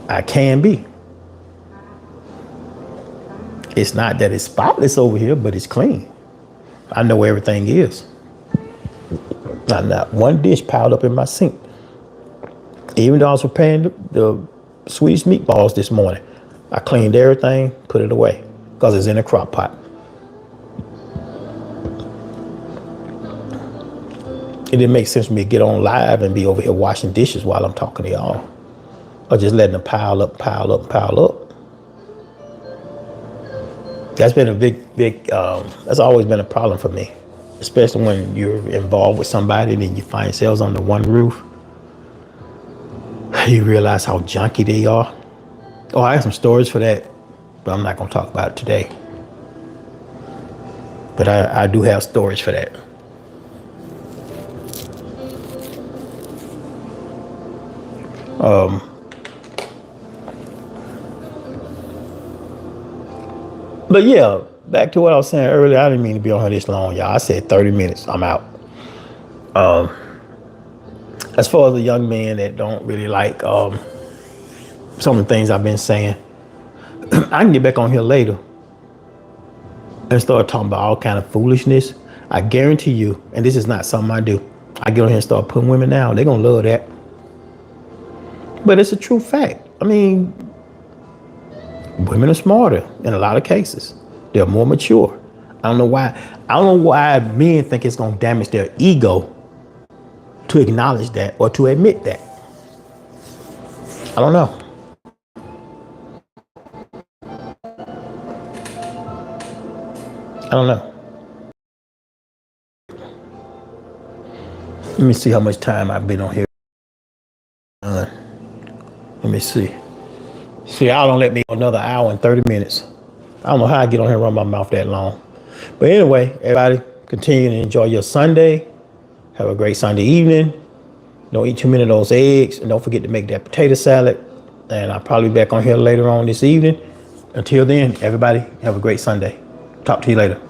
I can be. It's not that it's spotless over here, but it's clean. I know where everything is. Not one dish piled up in my sink. Even though I was preparing the Swedish meatballs this morning, I cleaned everything, put it away, because it's in a crock pot. It didn't make sense for me to get on live and be over here washing dishes while I'm talking to y'all. Or just letting them pile up. That's been a big, that's always been a problem for me. Especially when you're involved with somebody and then you find yourselves under one roof. You realize how junky they are. Oh, I have some stories for that, but I'm not going to talk about it today. But I do have stories for that. But yeah, back to what I was saying earlier. I didn't mean to be on here this long, y'all. I said 30 minutes. I'm out. As far as the young men that don't really like some of the things I've been saying, I can get back on here later and start talking about all kind of foolishness. I guarantee you, and this is not something I do, I get on here and start putting women down. They're going to love that. But it's a true fact. I mean, women are smarter in a lot of cases. They're more mature. I don't know why men think it's going to damage their ego to acknowledge that or to admit that. I don't know. I don't know. Let me see how much time I've been on here. Let me see. See, y'all don't let me go another hour and 30 minutes. I don't know how I get on here and run my mouth that long. But anyway, everybody, continue to enjoy your Sunday. Have a great Sunday evening. Don't eat too many of those eggs. And don't forget to make that potato salad. And I'll probably be back on here later on this evening. Until then, everybody, have a great Sunday. Talk to you later.